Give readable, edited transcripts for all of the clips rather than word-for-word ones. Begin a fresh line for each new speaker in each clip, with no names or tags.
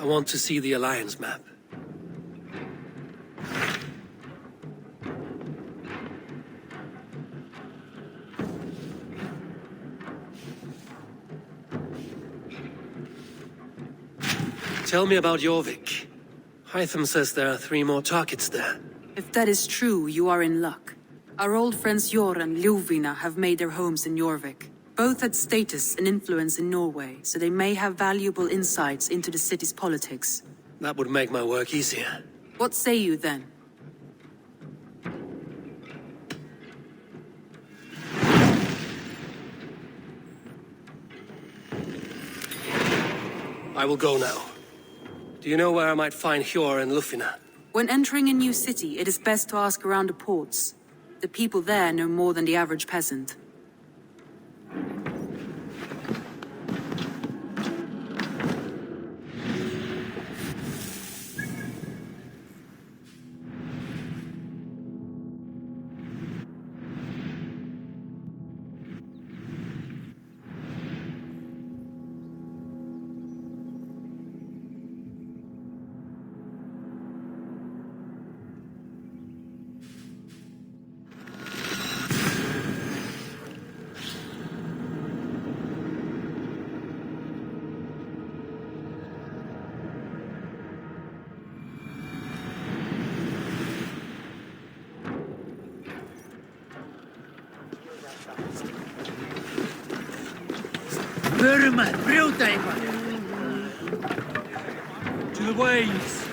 I want to see the Alliance map. Tell me about Jorvik. Hytham says there are 3 more targets there.
If that is true, you are in luck. Our old friends Jor and Ljuvina have made their homes in Jorvik. Both had status and influence in Norway, so they may have valuable insights into the city's politics.
That would make my work easier.
What say you then?
I will go now. Do you know where I might find Hjor and Ljufina?
When entering a new city, it is best to ask around the ports. The people there know more than the average peasant.
To the waves!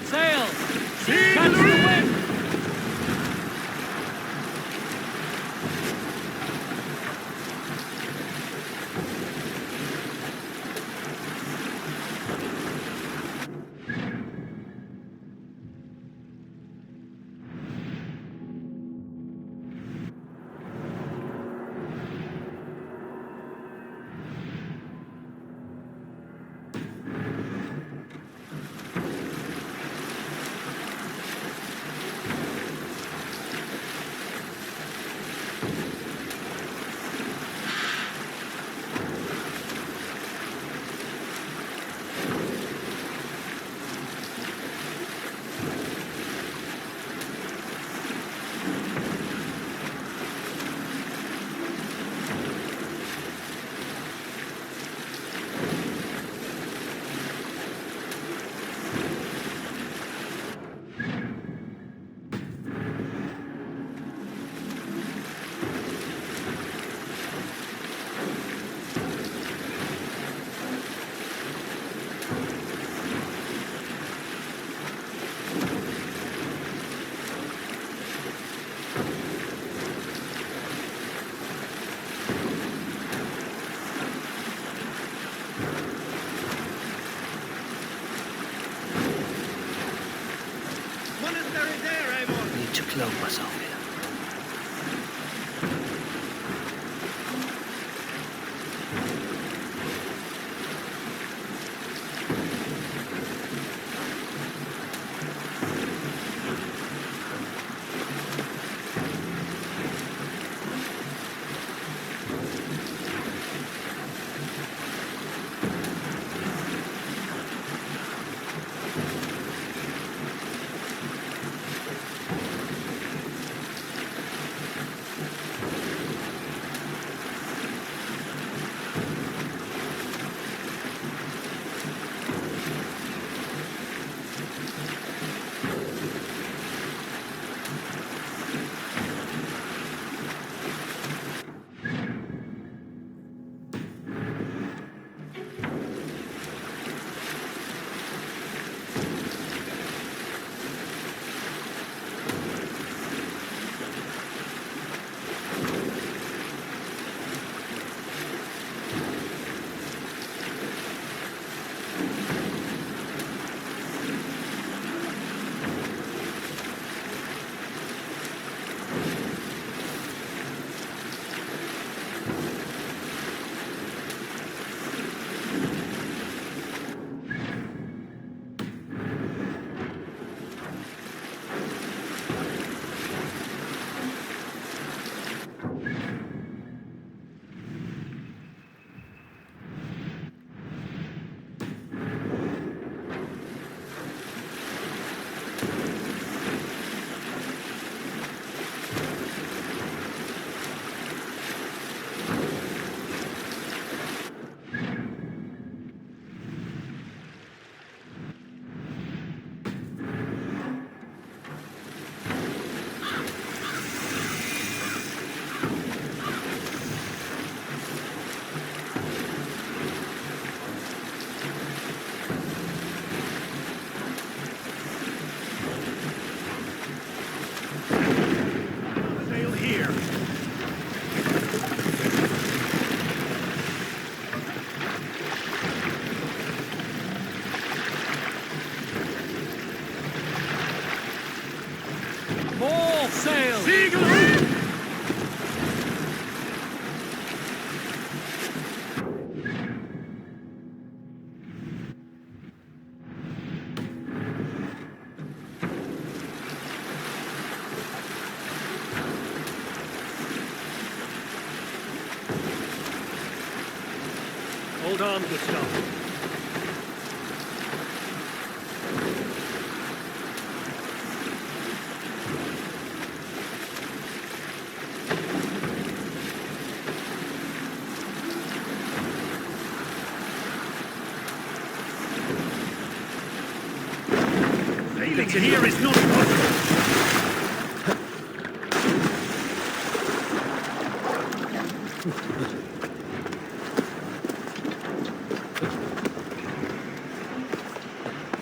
Sail! Catch the wind! Clothe myself here. Hold on, Gustav.
Sailing here is not possible.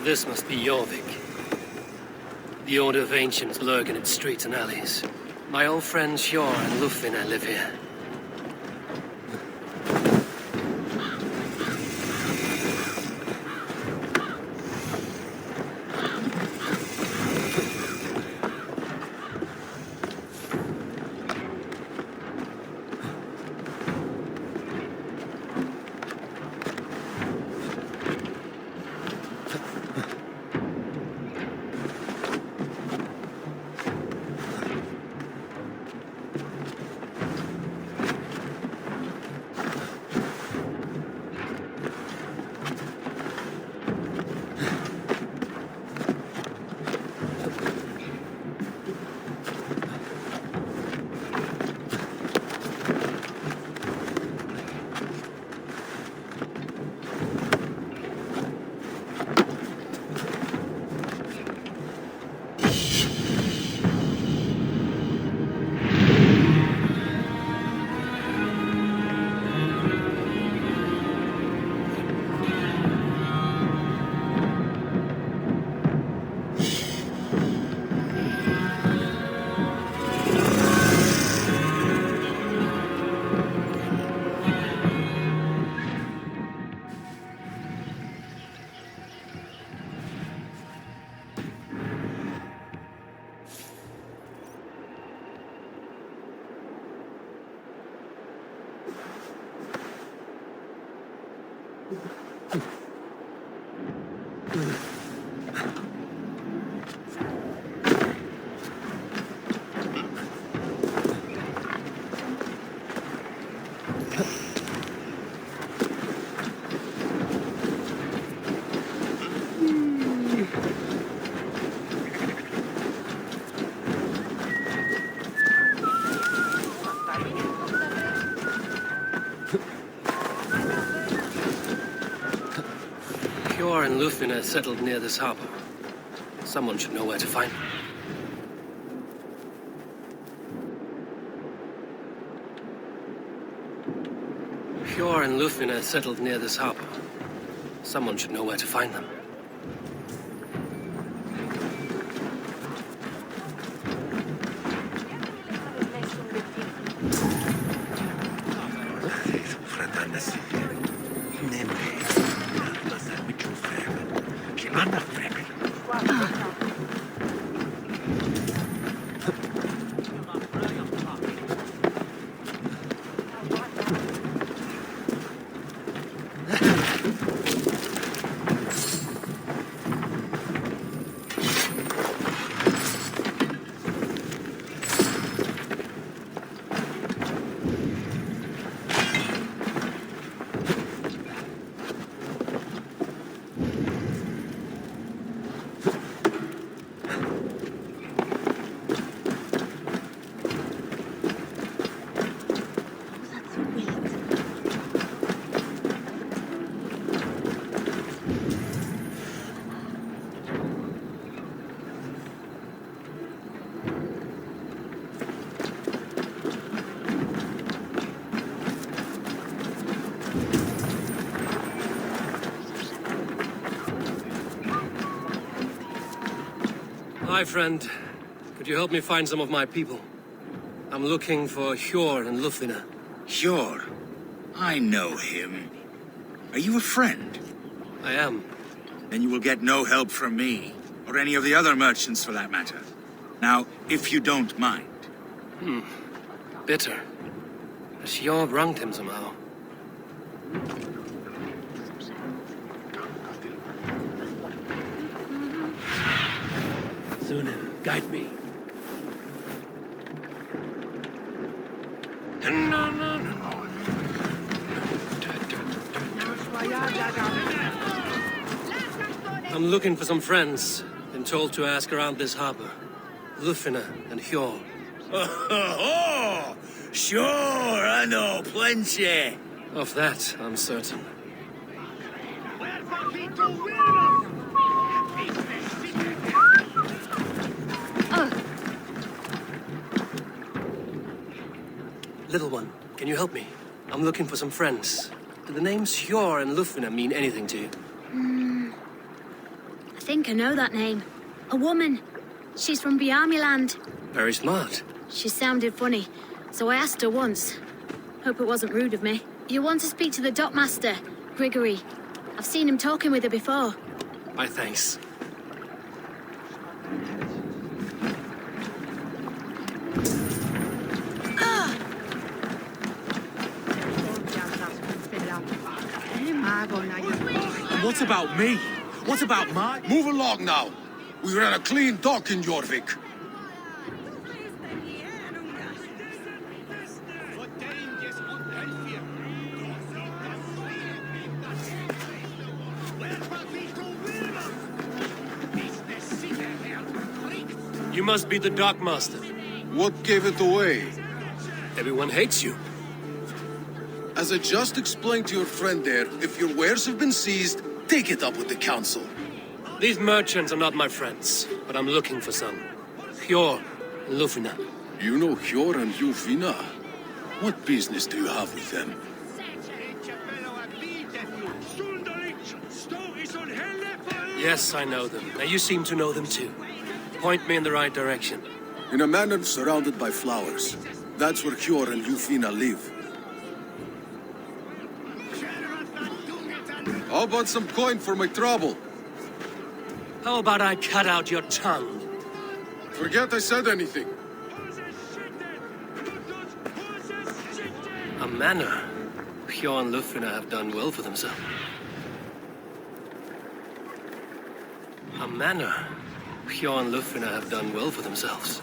This must be Jorvik. The Order of Ancients lurk in its streets and alleys. My old friends Hjor and Lufvina live here. Hjor and Lufvina settled near this harbor. Someone should know where to find them. Hjor and Lufvina settled near this harbor. Someone should know where to find them. Hi, friend. Could you help me find some of my people? I'm looking for Hjor and Lufvina.
Hjor? I know him. Are you a friend?
I am.
Then you will get no help from me, or any of the other merchants for that matter. Now, if you don't mind.
Bitter. Has Hjor wronged him somehow? Sunan, guide me. No. I'm looking for some friends. Been told to ask around this harbor. Lufina and Hjor.
Oh, sure, I know plenty.
Of that, I'm certain. Little one, can you help me? I'm looking for some friends. Do the names Hjor and Lufina mean anything to you?
I think I know that name. A woman. She's from Biamiland.
Very smart.
She sounded funny, so I asked her once. Hope it wasn't rude of me. You want to speak to the dockmaster, Grigory. I've seen him talking with her before.
My thanks.
And what about me? What about my...
Move along now. We ran a clean dock in Jorvik.
You must be the dockmaster.
What gave it away?
Everyone hates you.
As I just explained to your friend there, if your wares have been seized, take it up with the council.
These merchants are not my friends, but I'm looking for some. Hjor and Lufina.
You know Hjor and Lufina? What business do you have with them?
Yes, I know them. Now you seem to know them too. Point me in the right direction.
In a manor surrounded by flowers. That's where Hjor and Lufina live. How about some coin for my trouble?
How about I cut out your tongue?
Forget I said anything.
A manor. Hjor and Lufina have done well for themselves. A manor. Hjor and Lufina have done well for themselves.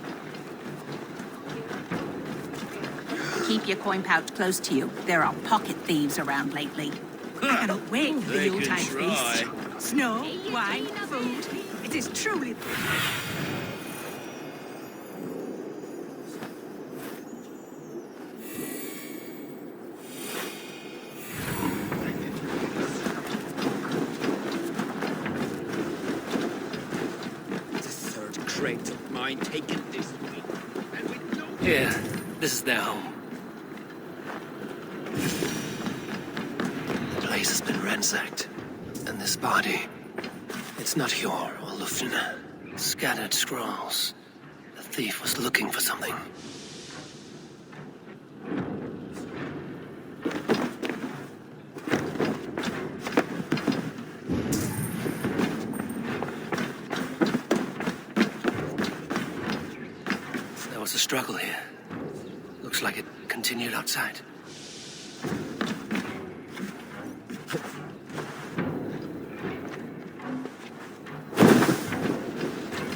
Keep your coin pouch close to you. There are pocket thieves around lately. I cannot wait for the Yuletide feast. Snow, wine, food. It is truly...
Crate of mine taken this week. And with no...
Here, this is their home. The place has been ransacked. And this body, it's not Hjor or Lufina. Scattered scrolls. The thief was looking for something. There was a struggle here. Looks like it continued outside.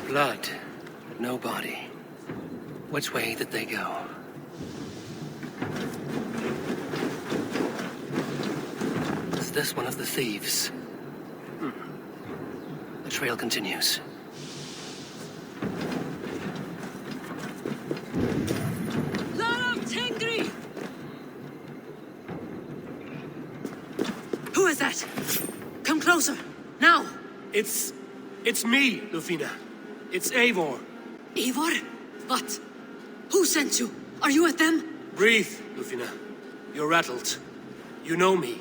Blood, but no body. Which way did they go? Is this one of the thieves? The trail continues.
Who is that? Come closer, now!
It's me, Lufina. It's Eivor.
Eivor? What? Who sent you? Are you with them?
Breathe, Lufina. You're rattled. You know me.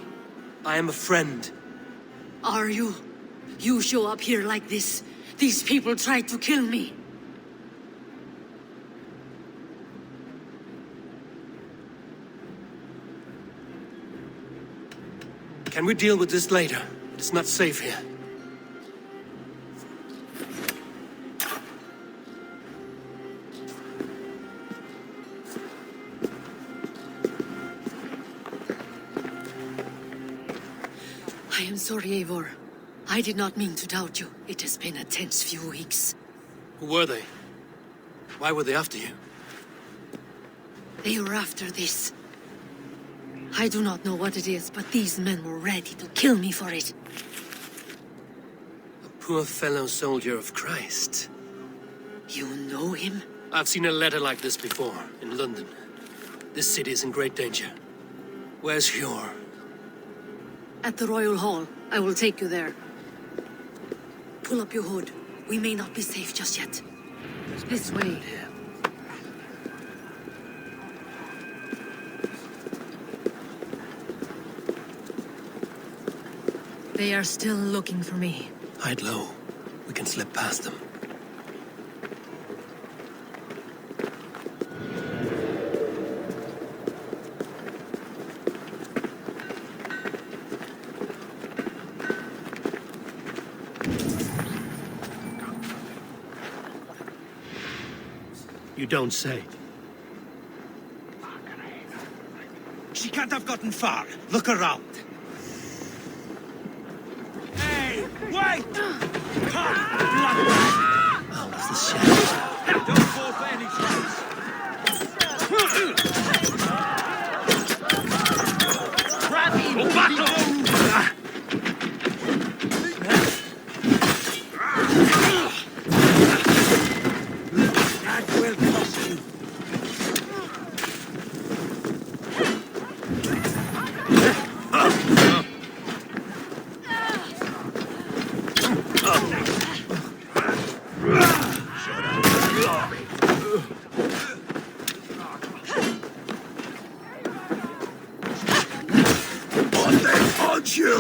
I am a friend.
Are you? You show up here like this. These people tried to kill me.
Can we deal with this later? It's not safe here.
I am sorry, Eivor. I did not mean to doubt you. It has been a tense few weeks.
Who were they? Why were they after you?
They were after this.
I do not know what it is, but these men were ready to kill me for it.
A poor fellow soldier of Christ.
You know him?
I've seen a letter like this before, in London. This city is in great danger. Where's Hjor?
At the Royal Hall. I will take you there. Pull up your hood. We may not be safe just yet. This way. They are still looking for me.
Hide low. We can slip past them. You don't say.
She can't have gotten far. Look around. Hey, wait! Come, bloodbath!
Oh, what's the shadow?
Don't fall for any traps. Grab him! That will cost you. On they punch you!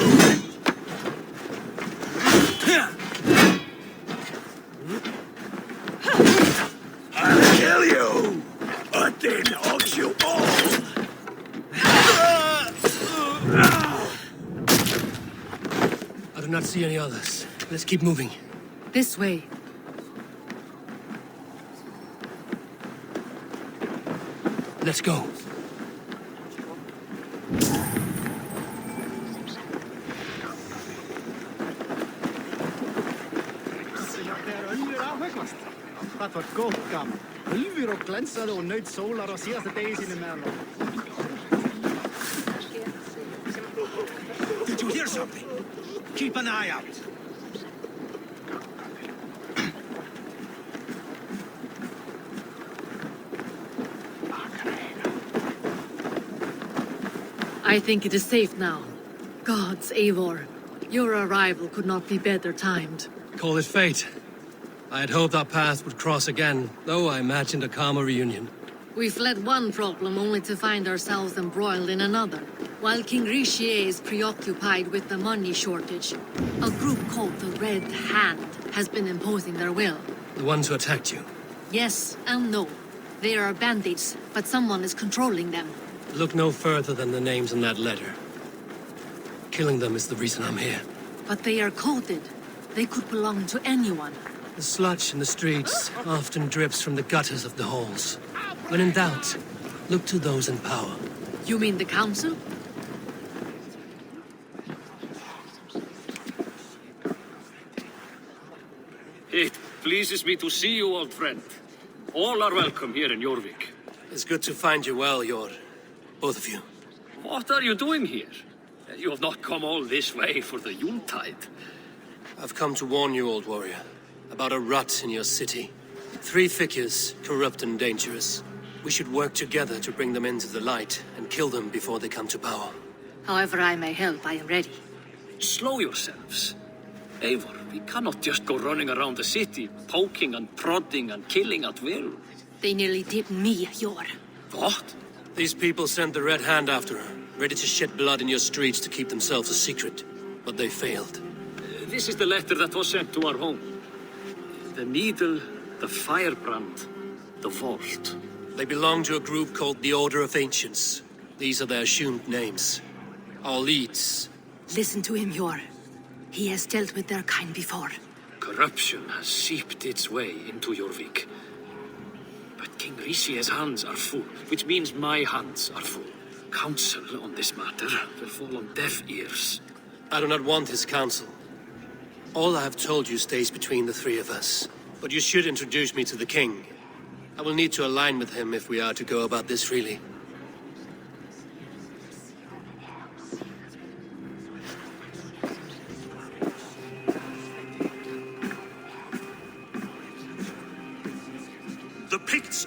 I'll kill you! Or then hug you all!
I do not see any others. Let's keep moving.
This way.
Let's go.
Það var gott gaman. Ulfur og glensaði og naut sólar á síðasta degi sinni með hann.
Did you hear something? Keep an eye out.
I think it is safe now. Gods, Eivor. Your arrival could not be better timed.
Call it fate. I had hoped our paths would cross again, though I imagined a calmer reunion.
We fled one problem only to find ourselves embroiled in another. While King Richier is preoccupied with the money shortage, a group called the Red Hand has been imposing their will.
The ones who attacked you.
Yes and no. They are bandits, but someone is controlling them.
Look no further than the names in that letter. Killing them is the reason I'm here.
But they are coded. They could belong to anyone.
The sludge in the streets often drips from the gutters of the halls. When in doubt, look to those in power.
You mean the council?
It pleases me to see you, old friend. All are welcome here in Jorvik.
It's good to find you well, Jor. Both of you.
What are you doing here? You have not come all this way for the Yuletide.
I've come to warn you, old warrior, about a rot in your city. 3 figures, corrupt and dangerous. We should work together to bring them into the light and kill them before they come to power.
However I may help, I am ready.
Slow yourselves. Eivor, we cannot just go running around the city, poking and prodding and killing at will.
They nearly did me, Jor.
What?
These people sent the Red Hand after her, ready to shed blood in your streets to keep themselves a secret. But they failed.
This is the letter that was sent to our home. The needle, the firebrand, the vault.
They belong to a group called the Order of Ancients. These are their assumed names. Our leads.
Listen to him, Jor. He has dealt with their kind before.
Corruption has seeped its way into Jorvik. But King Richier's hands are full, which means my hands are full. Counsel on this matter will fall on deaf ears.
I do not want his counsel. All I have told you stays between the 3 of us. But you should introduce me to the king. I will need to align with him if we are to go about this freely.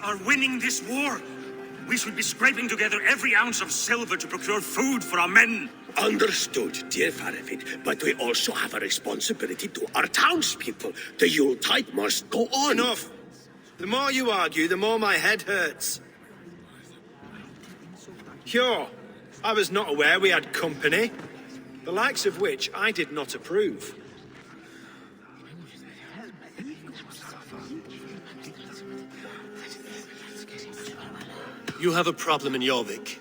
are winning this war. We should be scraping together every ounce of silver to procure food for our men.
Understood, dear Faravid, but we also have a responsibility to our townspeople. The Yuletide must go on.
Enough! The more you argue, the more my head hurts. Sure, I was not aware we had company, the likes of which I did not approve.
You have a problem in Jorvik.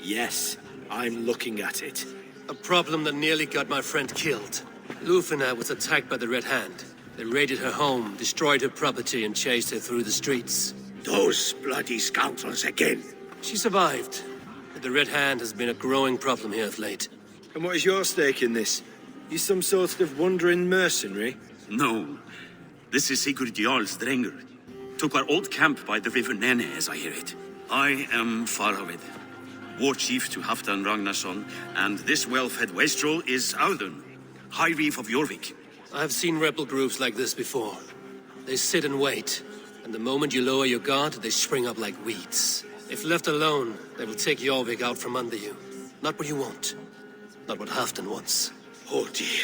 Yes, I'm looking at it.
A problem that nearly got my friend killed. Lufina was attacked by the Red Hand. They raided her home, destroyed her property, and chased her through the streets.
Those bloody scoundrels again.
She survived, but the Red Hand has been a growing problem here of late.
And what is your stake in this? You some sort of wandering mercenary?
No. This is Sigurd Jarl's Drenger. Took our old camp by the river Nene, as I hear it. I am Faravid, war chief to Halfdan Ragnarsson, and this well-fed wastrel is Audun, High Reeve of Jorvik.
I've seen rebel groups like this before. They sit and wait, and the moment you lower your guard, they spring up like weeds. If left alone, they will take Jorvik out from under you. Not what you want. Not what Halfdan wants.
Oh dear.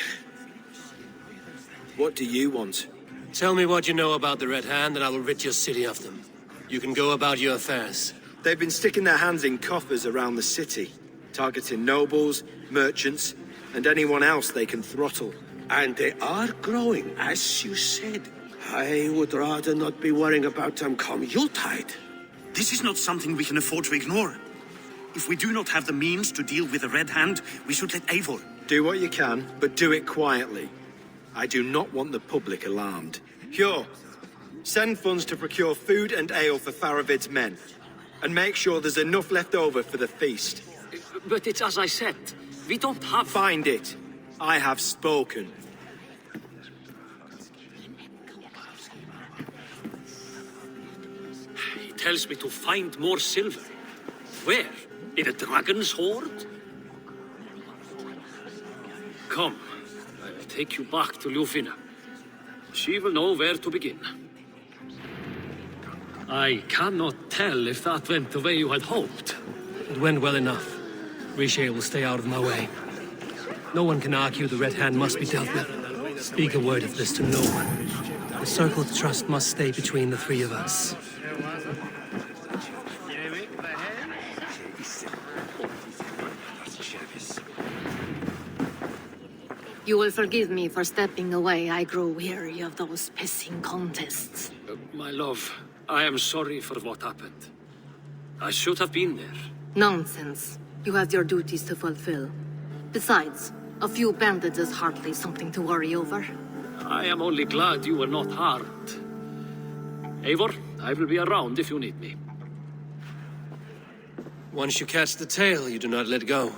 What do you want?
Tell me what you know about the Red Hand, and I will rid your city of them. You can go about your affairs.
They've been sticking their hands in coffers around the city, targeting nobles, merchants, and anyone else they can throttle.
And they are growing, as you said. I would rather not be worrying about them come Yuletide.
This is not something we can afford to ignore. If we do not have the means to deal with the Red Hand, we should let Eivor.
Do what you can, but do it quietly. I do not want the public alarmed. Sure. Send funds to procure food and ale for Faravid's men. And make sure there's enough left over for the feast.
But it's as I said, we don't have...
Find it. I have spoken.
He tells me to find more silver. Where? In a dragon's hoard? Come, I'll take you back to Lufina. She will know where to begin. I cannot tell if that went the way you had hoped.
It went well enough. Riche will stay out of my way. No one can argue the Red Hand must be dealt with. Speak a word of this to no one. The circle of trust must stay between the three of us.
You will forgive me for stepping away. I grow weary of those pissing contests.
My love, I am sorry for what happened. I should have been there.
Nonsense. You have your duties to fulfill. Besides, a few bandits is hardly something to worry over.
I am only glad you were not harmed. Eivor, I will be around if you need me.
Once you catch the tail, you do not let go.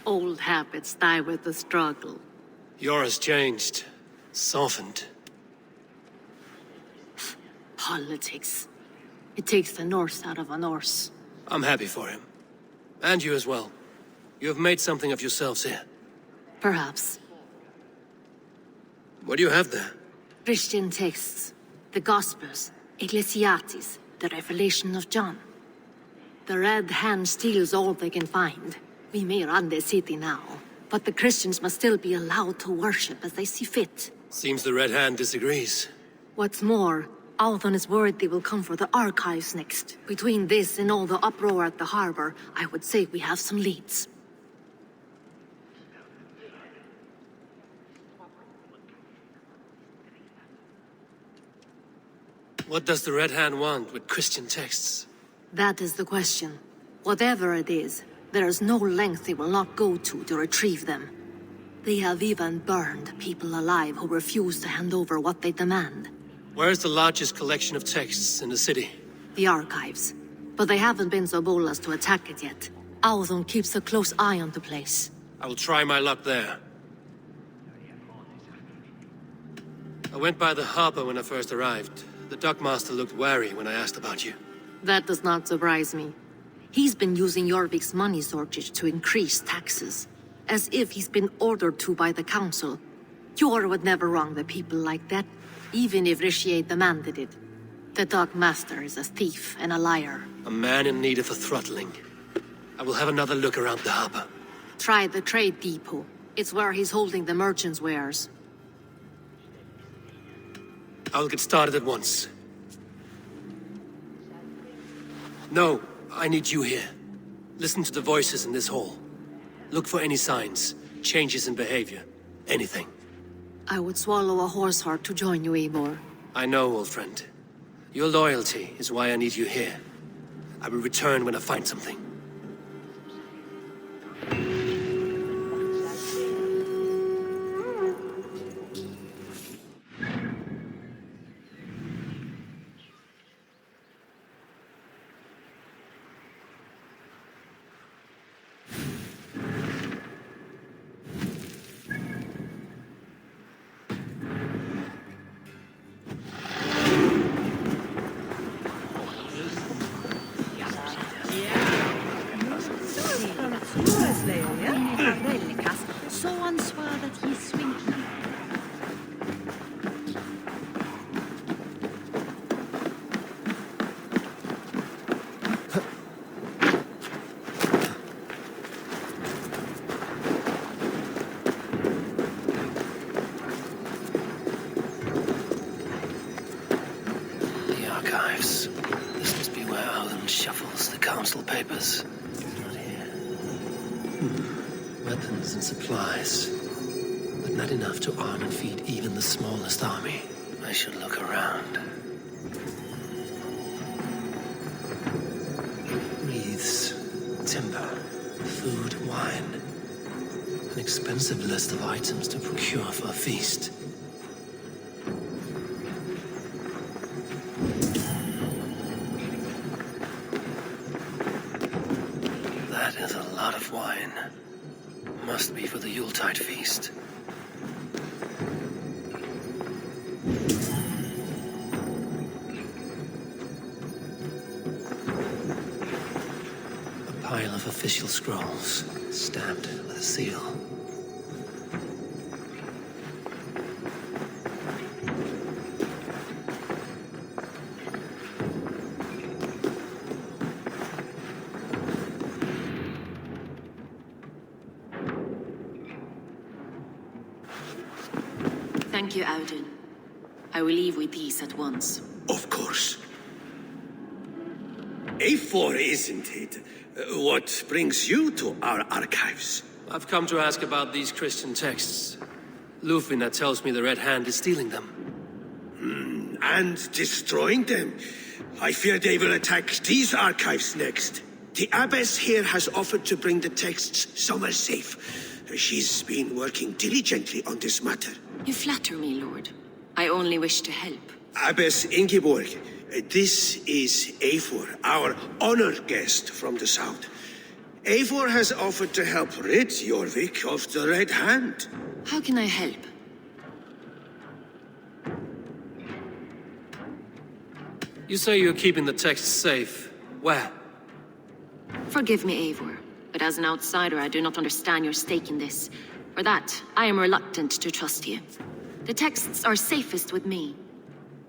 Old habits die with the struggle.
Yours changed. Softened.
Politics. It takes the Norse out of a Norse.
I'm happy for him. And you as well. You have made something of yourselves here.
Perhaps.
What do you have there?
Christian texts. The Gospels. Ecclesiastes. The Revelation of John. The Red Hand steals all they can find. We may run the city now, but the Christians must still be allowed to worship as they see fit.
Seems the Red Hand disagrees.
What's more, Althon is worried they will come for the archives next. Between this and all the uproar at the harbor, I would say we have some leads.
What does the Red Hand want with Christian texts?
That is the question. Whatever it is, there is no length they will not go to retrieve them. They have even burned people alive who refuse to hand over what they demand.
Where is the largest collection of texts in the city?
The archives. But they haven't been so bold as to attack it yet. Althon keeps a close eye on the place.
I will try my luck there. I went by the harbor when I first arrived. The dockmaster looked wary when I asked about you.
That does not surprise me. He's been using Jorvik's money shortage to increase taxes. As if he's been ordered to by the council. Jor would never wrong the people like that, even if Richier demanded it. The Dark Master is a thief and a liar.
A man in need of a throttling. I will have another look around the harbor.
Try the trade depot. It's where he's holding the merchants' wares.
I will get started at once. No, I need you here. Listen to the voices in this hall. Look for any signs, changes in behavior, anything.
I would swallow a horse heart to join you, Eivor.
I know, old friend. Your loyalty is why I need you here. I will return when I find something. Papers. Not here. Weapons and supplies. But not enough to arm and feed even the smallest army. I should look around. Wreaths, timber, food, wine. An expensive list of items to procure for a feast. Wine. Must be for the Yuletide feast. A pile of official scrolls, stamped with a seal.
Thank you, Audun. I will leave with these at once.
Of course. A4, isn't it? What brings you to our archives?
I've come to ask about these Christian texts. Lufina tells me the Red Hand is stealing them.
And destroying them. I fear they will attack these archives next. The Abbess here has offered to bring the texts somewhere safe. She's been working diligently on this matter.
You flatter me, Lord. I only wish to help.
Abbess Ingeborg, this is Eivor, our honored guest from the south. Eivor has offered to help rid Jorvik of the Red Hand.
How can I help?
You say you're keeping the texts safe. Where?
Forgive me, Eivor, but as an outsider, I do not understand your stake in this. For that, I am reluctant to trust you. The texts are safest with me.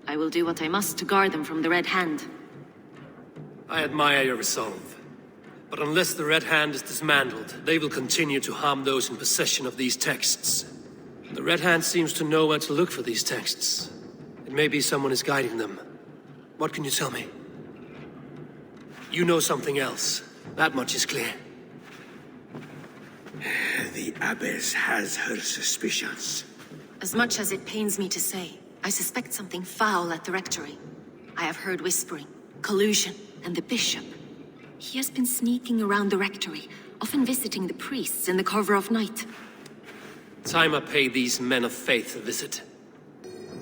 I will do what I must to guard them from the Red Hand.
I admire your resolve. But unless the Red Hand is dismantled, they will continue to harm those in possession of these texts. The Red Hand seems to know where to look for these texts. It may be someone is guiding them. What can you tell me? You know something else. That much is clear.
The Abbess has her suspicions.
As much as it pains me to say, I suspect something foul at the rectory. I have heard whispering, collusion, and the bishop. He has been sneaking around the rectory, often visiting the priests in the cover of night.
Time I pay these men of faith a visit.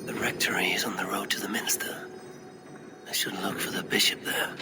The rectory is on the road to the minster. I should look for the bishop there.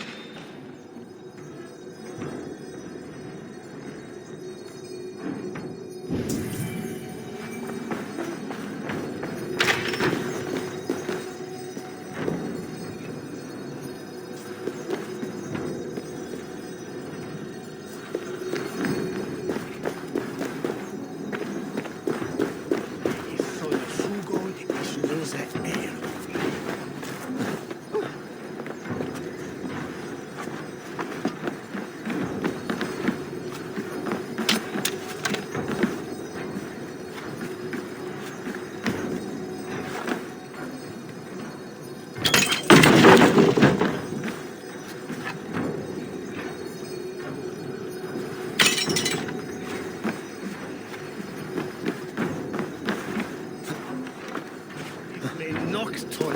toll.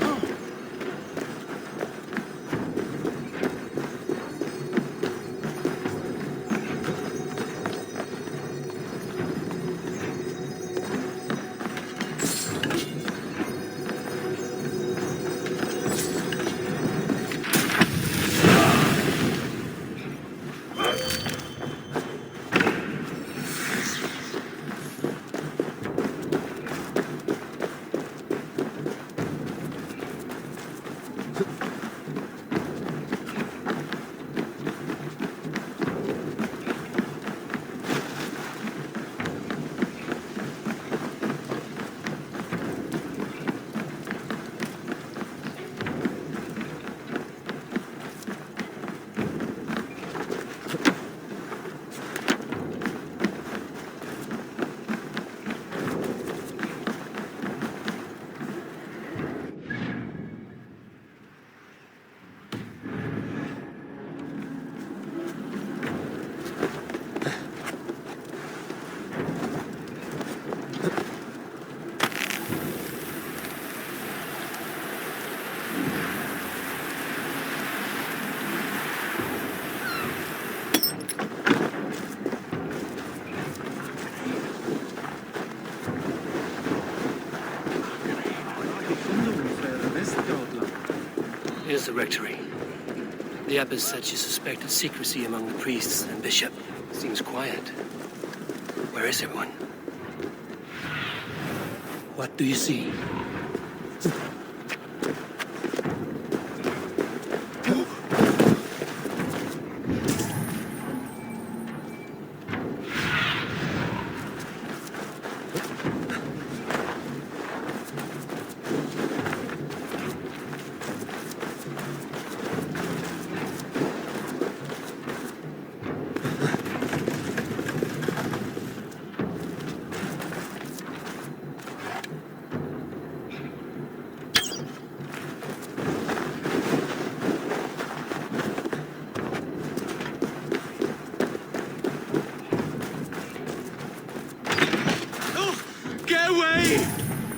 Here's the rectory. The abbess said she suspected secrecy among the priests and bishop. Seems quiet. Where is everyone? What do you see?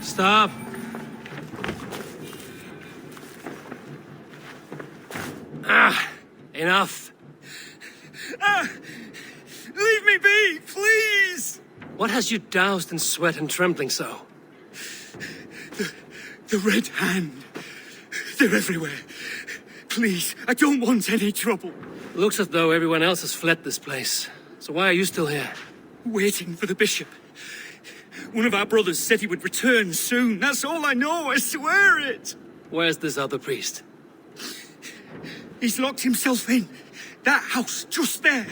Stop! Enough!
Leave me be, please!
What has you doused in sweat and trembling so?
The Red Hand. They're everywhere. Please, I don't want any trouble.
Looks as though everyone else has fled this place. So why are you still here?
Waiting for the bishop. One of our brothers said he would return soon. That's all I know, I swear it!
Where's this other priest?
He's locked himself in. That house, just there.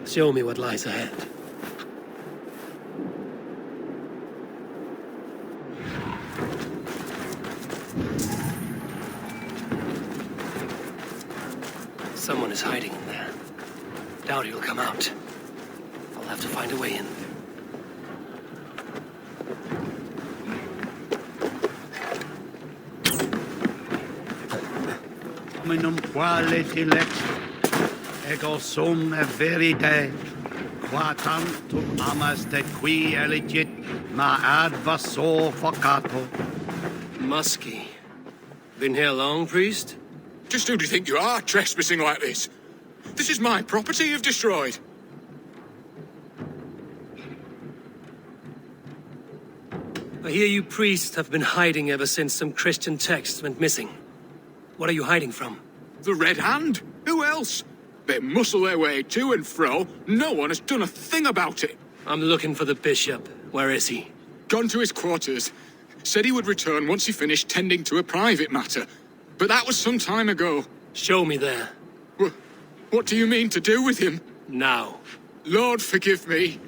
Show me what lies ahead. Someone is hiding in there. Doubt he'll come out. I'll have to find a way in.
Minum quale dilex, ego sum veride, qua tantum amas te qui elegit, ma advaso focato.
Muskie. Been here long, priest?
Just who do you think you are, trespassing like this? This is my property you've destroyed.
I hear you priests have been hiding ever since some Christian texts went missing. What are you hiding from?
The Red Hand? Who else? They muscle their way to and fro. No one has done a thing about it.
I'm looking for the bishop. Where is he?
Gone to his quarters. Said he would return once he finished tending to a private matter. But that was some time ago.
Show me there.
What do you mean to do with him?
Now.
Lord, forgive me.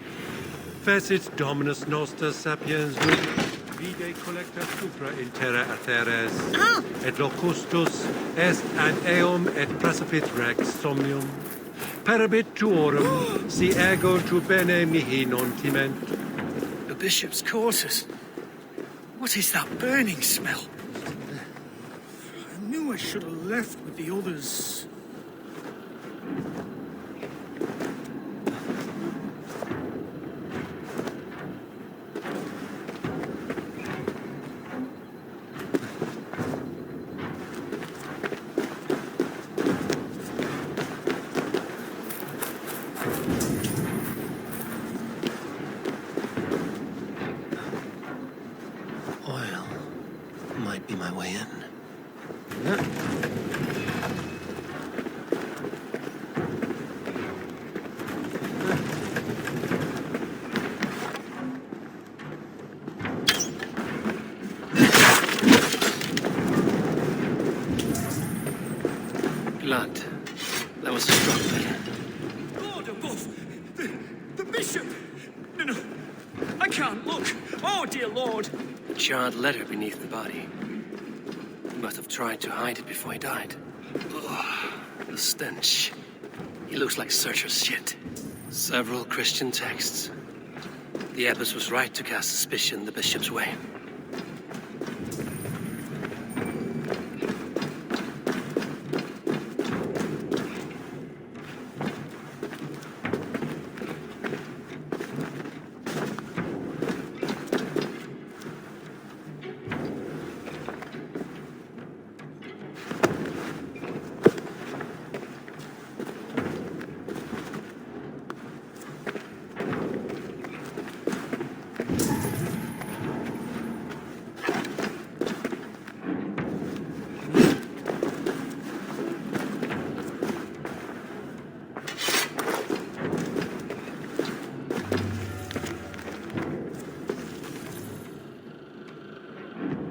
Facit Dominus Noster Sapiens Vide collecta supra in terra atheres, et locustus est ad eum et precipit rex somnium. Perabit tuorum, si ego tu bene mihi non timent.
The bishop's quarters. What is that burning smell? I knew
I should have left with the others.
Oil might be my way in. Blood. That was a strong letter.
Lord above! The bishop! No, I can't look! Oh, dear Lord!
A charred letter beneath the body. He must have tried to hide it before he died. Ugh, the stench. He looks like searcher's shit. Several Christian texts. The abbess was right to cast suspicion the bishop's way.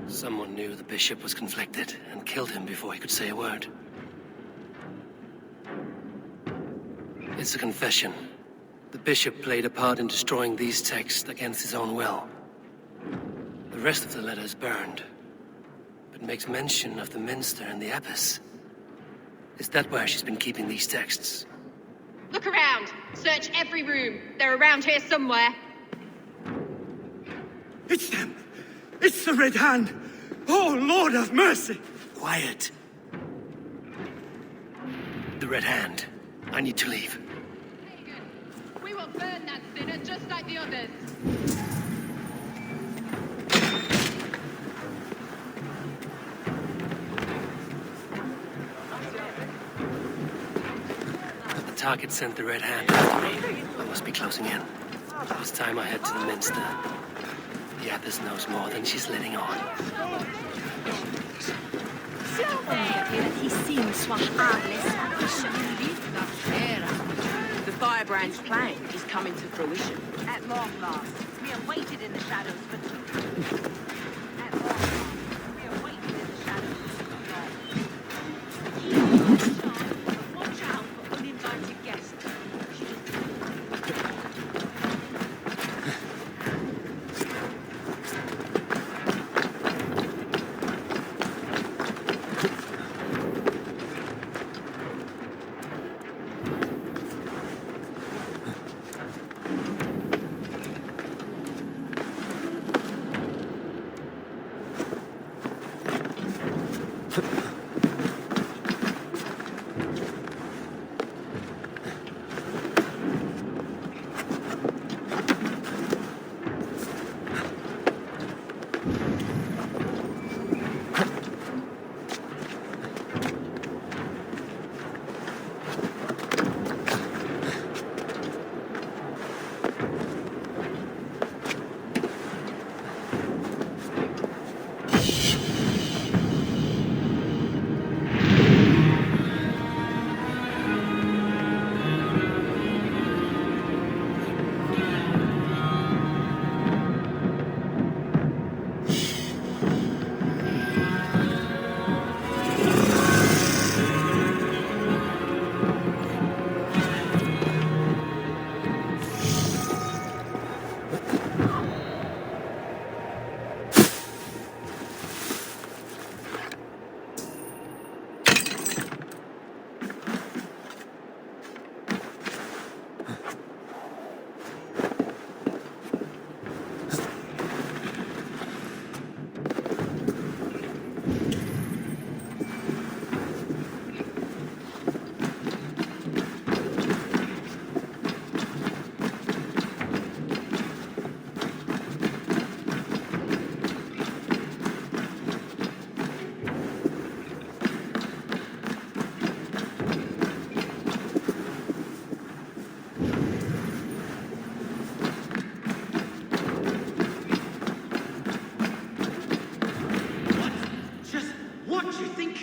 Someone knew the bishop was conflicted and killed him before he could say a word. It's a confession. The bishop played a part in destroying these texts against his own will. The rest of the letter is burned, but makes mention of the minster and the abbess. Is that where she's been keeping these texts?
Look around. Search every room. They're around here somewhere.
It's them! It's the Red Hand! Oh, Lord have mercy!
Quiet. The Red Hand. I need to leave.
We will burn that sinner just like the others.
The target sent the Red Hand after me. I must be closing in. It's time I head to the minster. The abbess knows more than she's letting on.
The firebrand's plan is coming to fruition. At long last, we are waited in the shadows for too long. At long last, we are waited in the shadows for too long. Watch out for uninvited guests.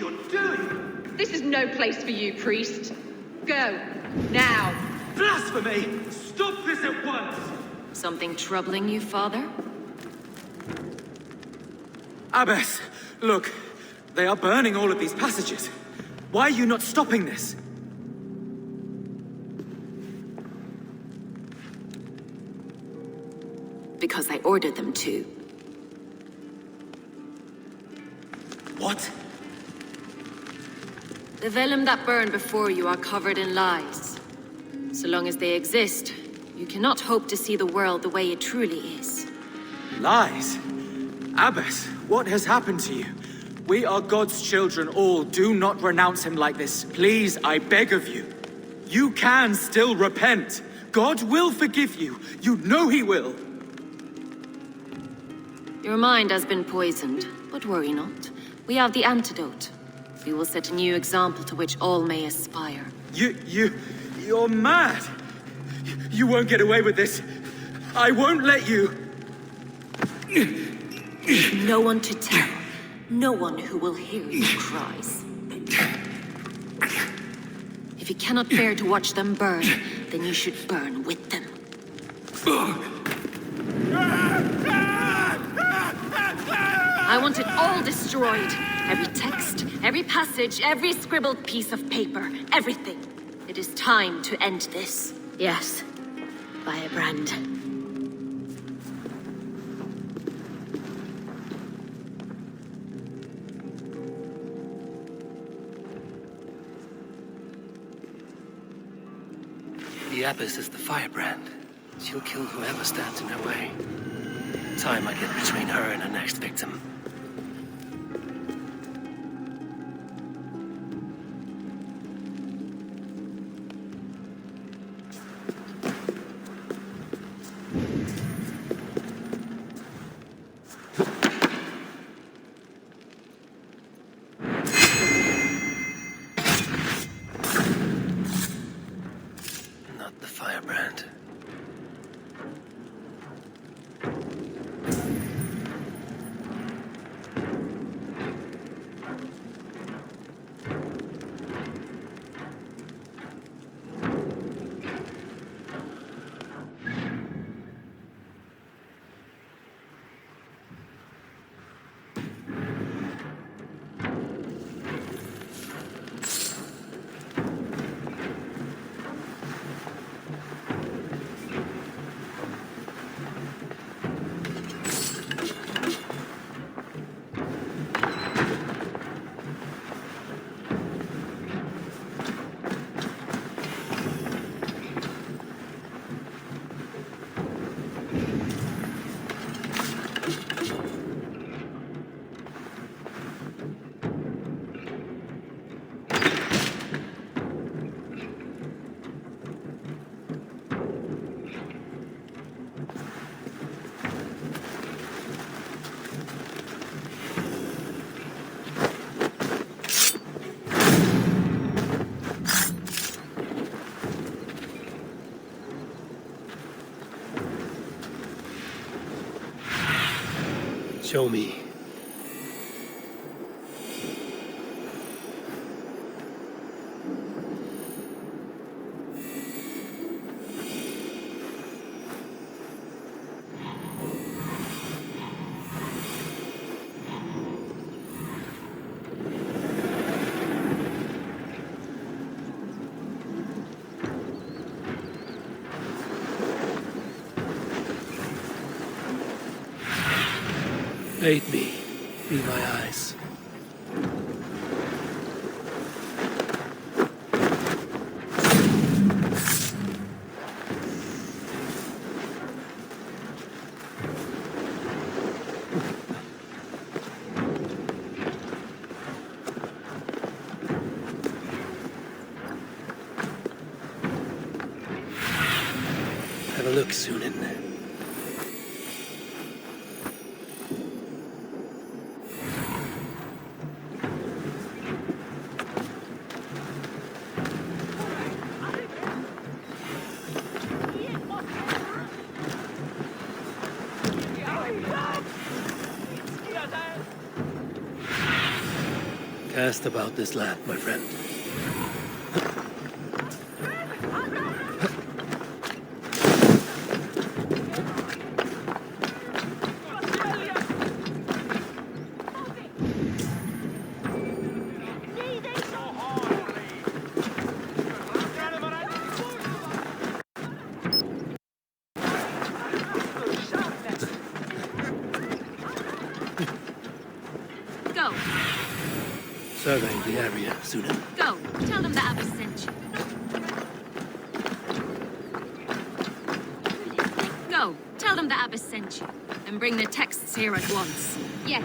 you're doing?
This is no place for you, priest. Go. Now.
Blasphemy! Stop this at once!
Something troubling you, Father?
Abbess, look. They are burning all of these passages. Why are you not stopping this?
Because I ordered them to.
What?
The vellum that burn before you are covered in lies. So long as they exist, you cannot hope to see the world the way it truly is.
Lies? Abbess, what has happened to you? We are God's children all. Do not renounce him like this. Please, I beg of you. You can still repent. God will forgive you. You know he will.
Your mind has been poisoned, but worry not. We have the antidote. We will set a new example to which all may aspire.
You're mad. You won't get away with this. I won't let you.
No one to tell. No one who will hear your cries. If you cannot bear to watch them burn, then you should burn with them. I want it all destroyed. Every text, every passage, every scribbled piece of paper, everything. It is time to end this.
Yes. By a brand.
The Abbess is the firebrand. She'll kill whoever stands in her way. Time I get between her and her next victim. Not the firebrand. Show me. Aid me. Be my eyes. Have a look, Sunan. Cast about this land, my friend.
Go.
Surveying the area, Sunan.
Go. Tell them that Abbas sent you. Go. Tell them that Abbas sent you. And bring the texts here at once.
Yeah.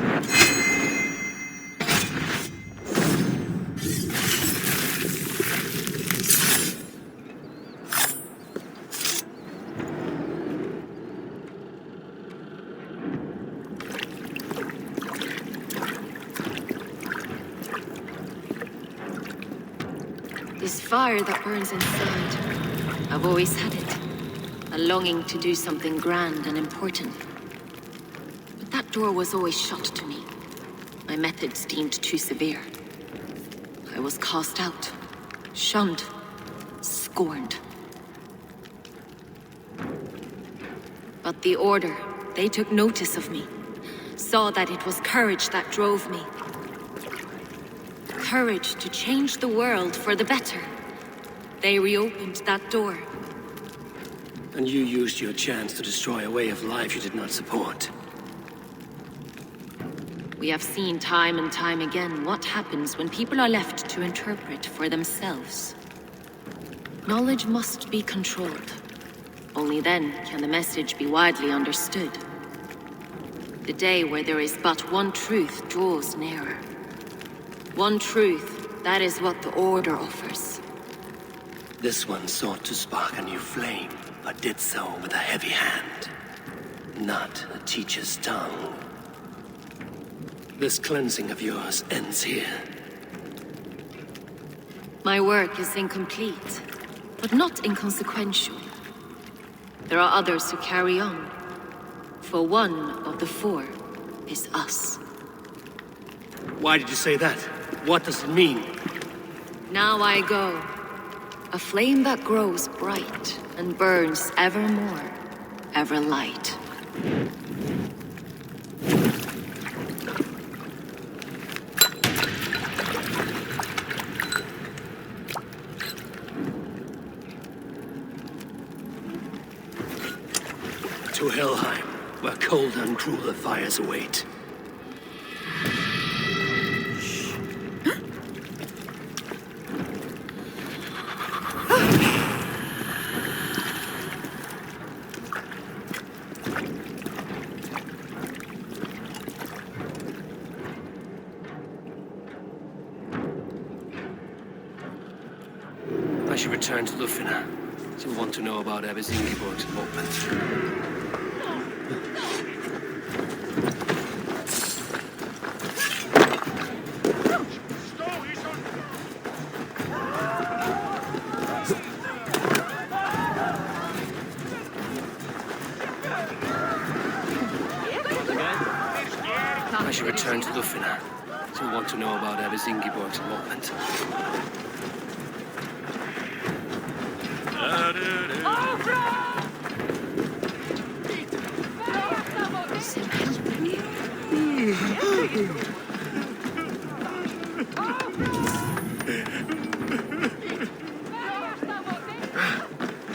This fire that burns inside, I've always had it. A longing to do something grand and important. But that door was always shut to me. My methods deemed too severe. I was cast out, shunned, scorned. But the Order, they took notice of me. Saw that it was courage that drove me. Courage to change the world for the better. They reopened that door.
And you used your chance to destroy a way of life you did not support.
We have seen time and time again what happens when people are left to interpret for themselves. Knowledge must be controlled. Only then can the message be widely understood. The day where there is but one truth draws nearer. One truth, that is what the Order offers.
This one sought to spark a new flame, but did so with a heavy hand. Not a teacher's tongue. This cleansing of yours ends here.
My work is incomplete, but not inconsequential. There are others who carry on. For one of the four is us.
Why did you say that? What does it mean?
Now I go. A flame that grows bright and burns ever more, ever light.
To Helheim, where cold and crueler fires await. I should return to Lufina. She'll want to know about Abbess Ingeborg's involvement. I should return to Lufina. She'll want to know about Abbess Ingeborg's involvement.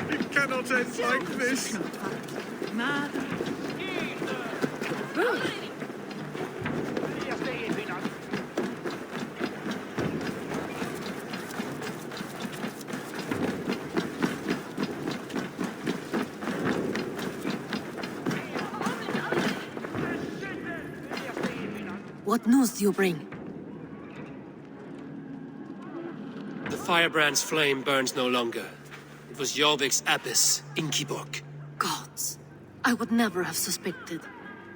It cannot end like this.
What news do you bring?
The firebrand's flame burns no longer. It was Jorvik's abbess, Ingeborg.
Gods, I would never have suspected.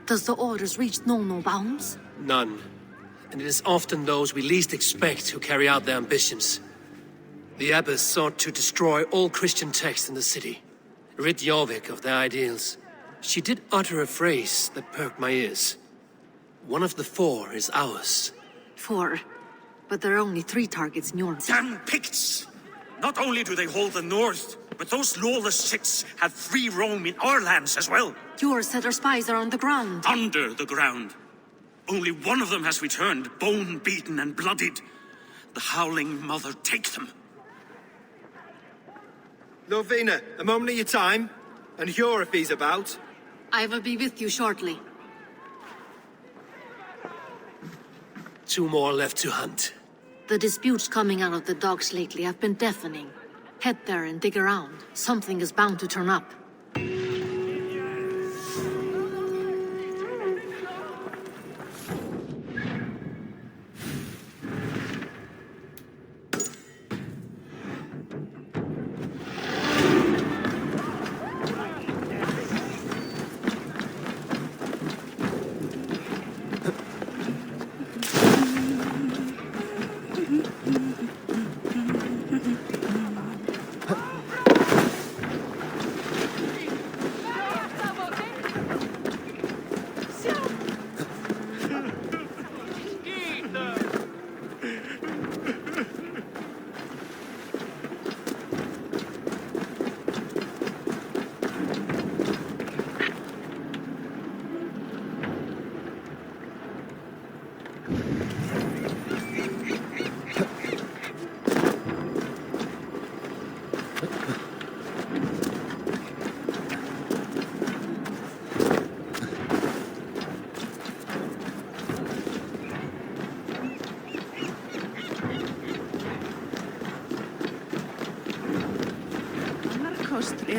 Does the orders reach no bounds?
None. And it is often those we least expect who carry out their ambitions. The abbess sought to destroy all Christian texts in the city, rid Jorvik of their ideals. She did utter a phrase that perked my ears. One of the four is ours.
Four. But there are only 3 targets in your...
Damn Picts! Not only do they hold the north, but those lawless Siths have free roam in our lands as well.
Your setter spies are on the ground.
Under the ground. Only one of them has returned, bone-beaten and bloodied. The Howling Mother take them.
Lovina, a moment of your time. And Hjor if he's about.
I will be with you shortly.
2 more left to hunt.
The disputes coming out of the docks lately have been deafening. Head there and dig around. Something is bound to turn up.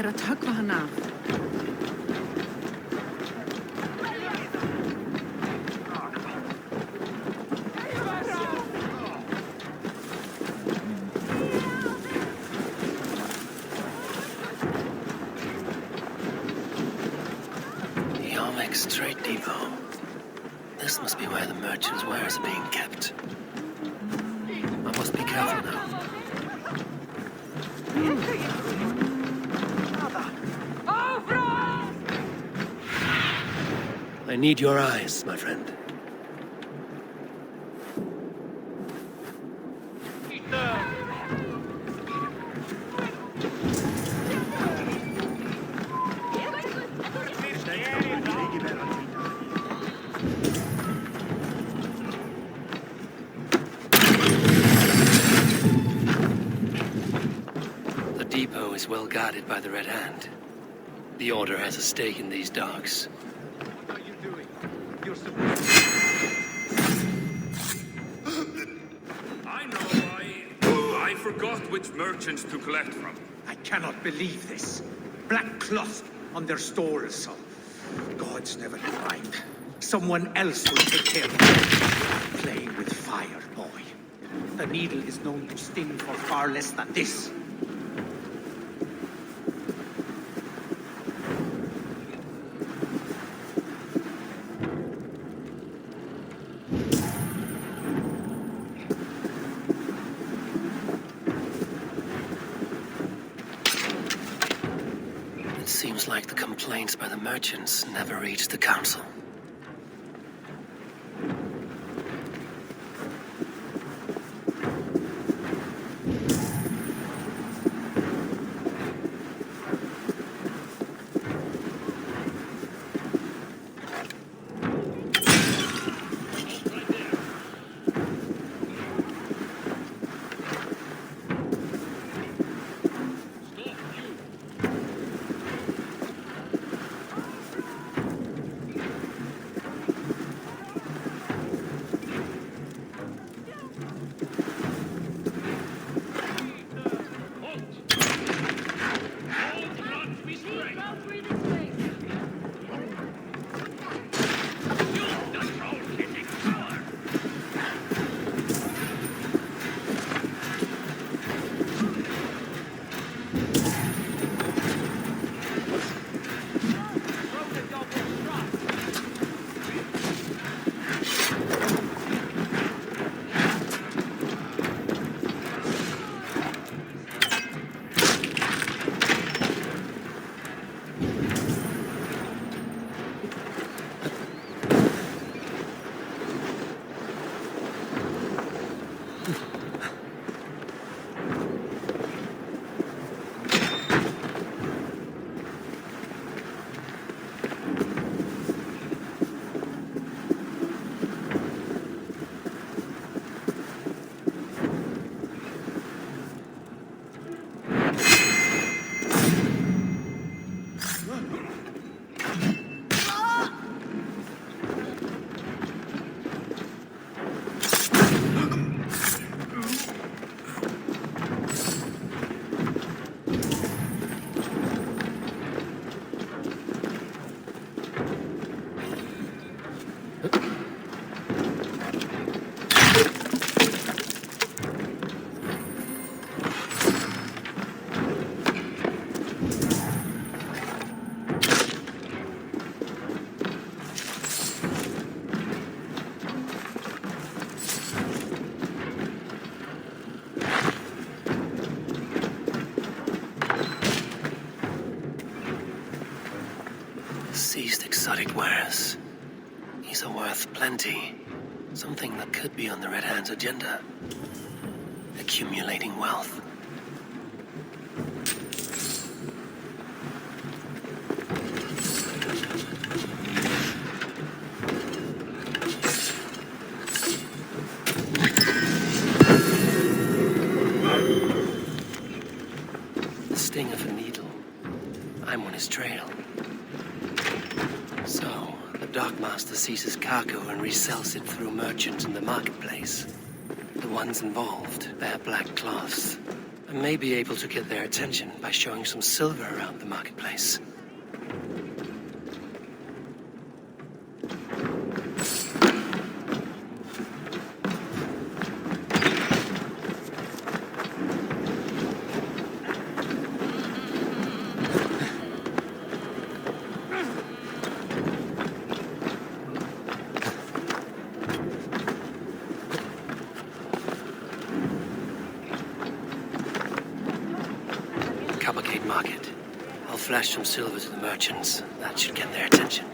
Að höggva hann af.
The Yarmek's trade depot. This must be where the merchants' wares are being kept. I must be careful now. I need your eyes, my friend. The depot is well guarded by the Red Hand. The Order has a stake in these docks.
I forgot which merchants to collect from.
I cannot believe this. Black cloth on their stores. Gods never mind. Someone else will take care of it. Playing with fire, boy. The needle is known to sting for far less than this.
Seems like the complaints by the merchants never reached the council. exotic wares. These are worth plenty. Something that could be on the Red Hand's agenda. Accumulating wealth. The sting of a needle. I'm on his trail. So, the Dockmaster seizes cargo and resells it through merchants in the marketplace. The ones involved bear black cloths. I may be able to get their attention by showing some silver around the marketplace. Market. I'll flash some silver to the merchants. That should get their attention.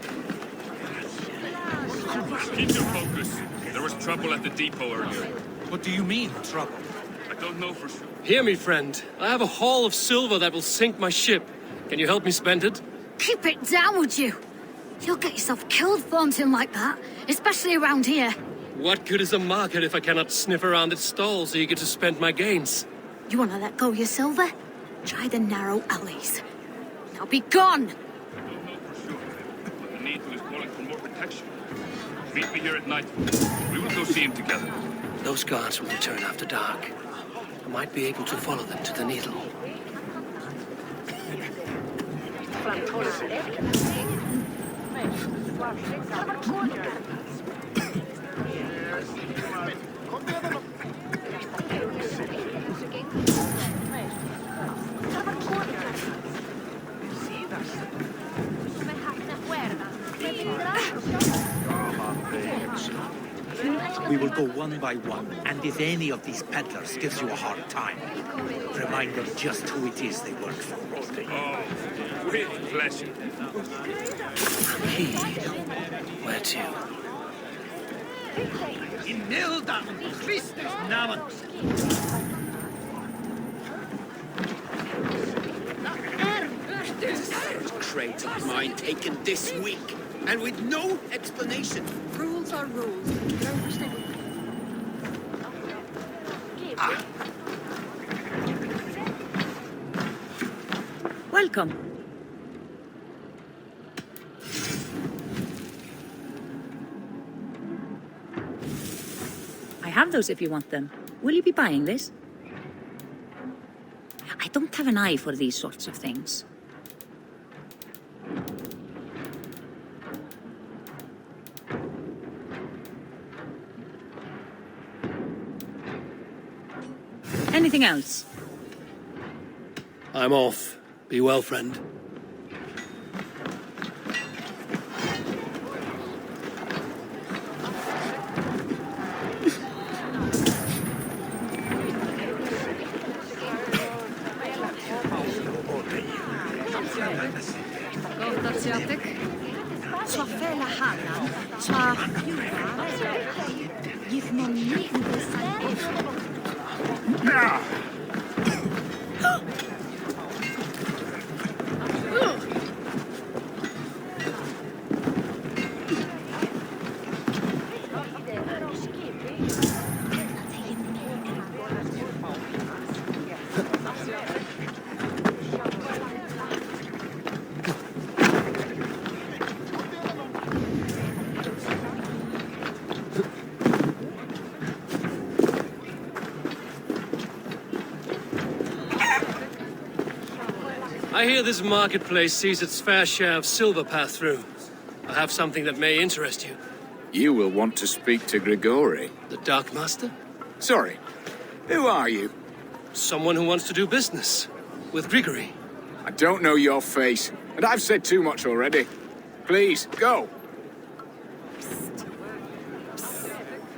Keep your focus. There was trouble at the depot earlier.
What do you mean, trouble?
I don't know for sure.
Hear me, friend. I have a haul of silver that will sink my ship. Can you help me spend it?
Keep it down, would you? You'll get yourself killed flaunting like that, especially around here.
What good is a market if I cannot sniff around its stalls eager to spend my gains?
You want to let go of your silver? Try the narrow alleys. Now be gone!
I don't know for sure, but the Needle is calling for more protection. Meet me here at night. We will go see him together.
Those guards will return after dark. I might be able to follow them to the Needle.
We will go one by one, and if any of these peddlers gives you a hard time, remind them just who it is they work for.
Oh, with pleasure.
He? Where to?
In Mildan, Christus Namen.
There's a third crate of mine taken this week, and with no explanation.
Rules are rules.
Welcome. I have those if you want them. Will you be buying this? I don't have an eye for these sorts of things. Anything else?
I'm off. Be well, friend. I hear this marketplace sees its fair share of silver pass through. I have something that may interest you.
You will want to speak to Grigori.
The Dark Master?
Sorry. Who are you?
Someone who wants to do business. With Grigori.
I don't know your face, and I've said too much already. Please, go.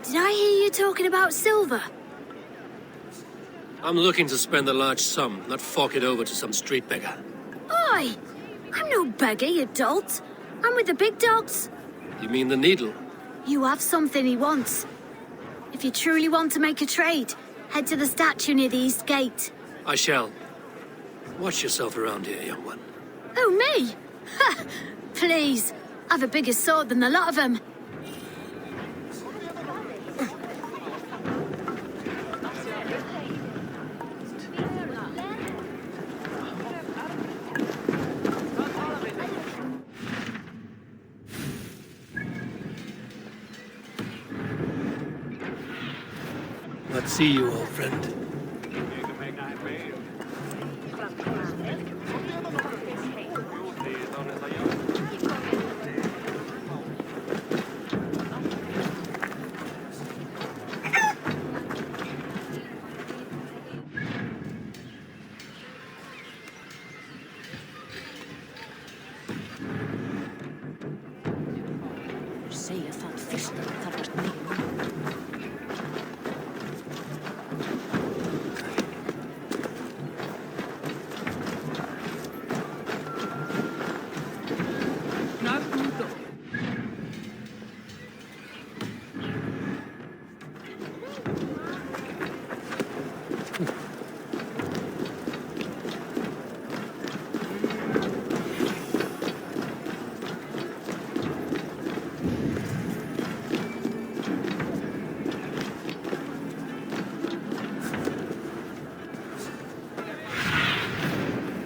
Did I hear you talking about silver?
I'm looking to spend a large sum, not fork it over to some street beggar.
Oi! I'm no beggar, you dolt. I'm with the big dogs.
You mean the needle?
You have something he wants. If you truly want to make a trade, head to the statue near the east gate.
I shall. Watch yourself around here, young one.
Oh, me? Ha! Please. I've a bigger sword than the lot of them.
Let's see you, old friend.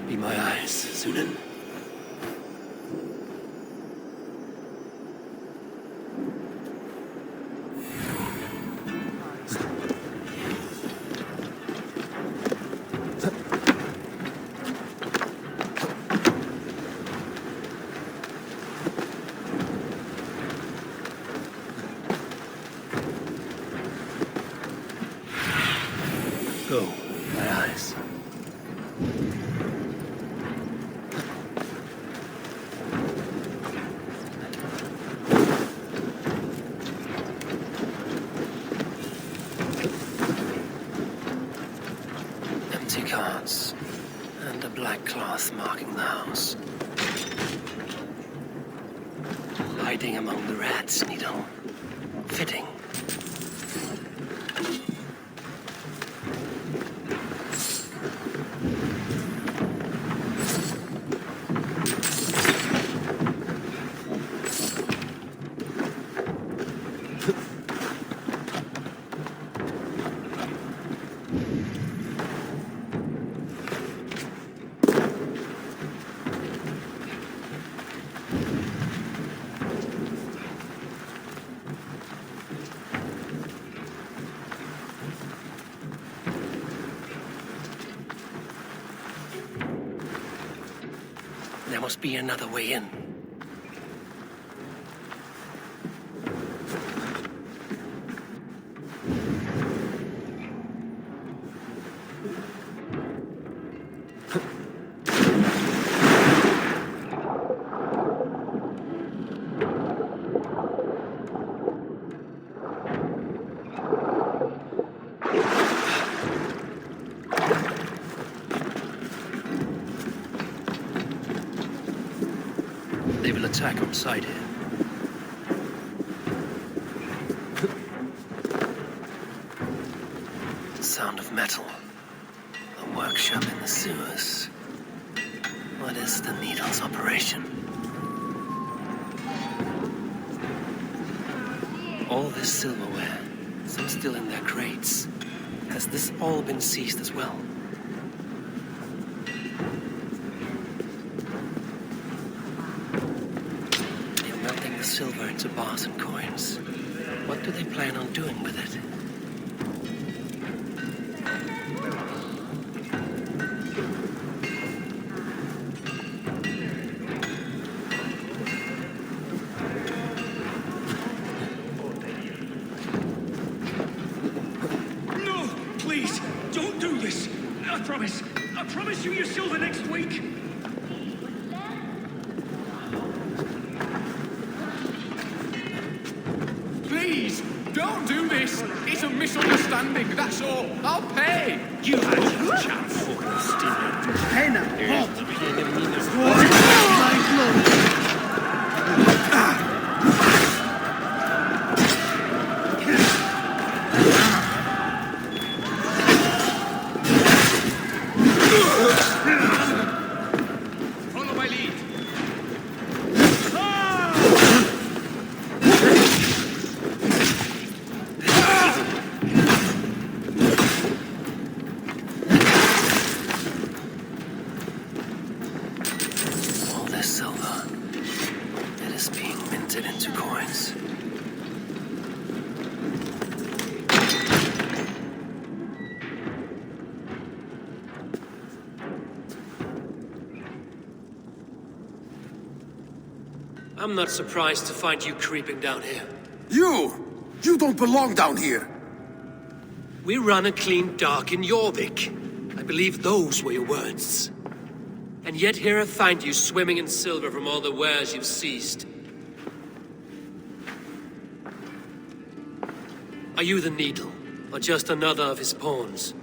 Be my eyes, Sunan. Go, my eyes. Empty carts and a black cloth marking the house. Hiding among the rats, Needle. Fitting. There must be another way in. They will attack on sight here. The sound of metal. A workshop in the sewers. What is the Needle's operation? All this silverware, some still in their crates. Has this all been seized as well? Silver into bars and coins. What do they plan on doing with it?
No! Please! Don't do this! I promise you your silver next week!
Don't do this! It's a misunderstanding, that's all. I'll pay!
You had your chance for us, didn't you?
Hey now,
Here's the beginning of
my glory!
it into coins. I'm not surprised to find you creeping down here.
You don't belong down here!
We run a clean dock in Jorvik. I believe those were your words. And yet here I find you swimming in silver from all the wares you've seized. Are you the Needle, or just another of his pawns?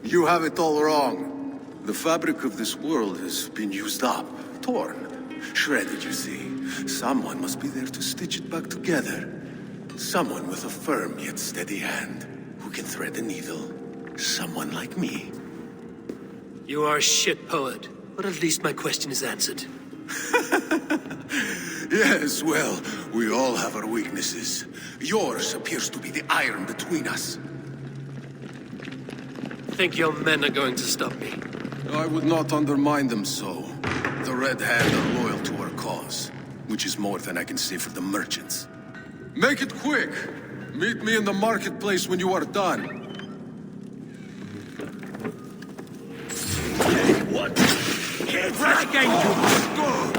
You have it all wrong. The fabric of this world has been used up, torn, shredded, you see. Someone must be there to stitch it back together. Someone with a firm yet steady hand, who can thread the needle. Someone like me.
You are a shit poet, but at least my question is answered.
Yes, well, we all have our weaknesses. Yours appears to be the iron between us.
Think your men are going to stop me?
I would not undermine them so. The Red Hand are loyal to our cause, which is more than I can say for the merchants. Make it quick! Meet me in the marketplace when you are done.
What? Get back, Angel!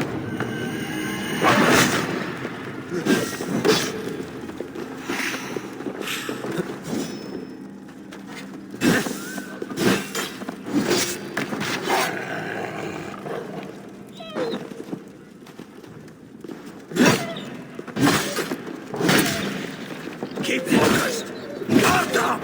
Keep focused! Guard up!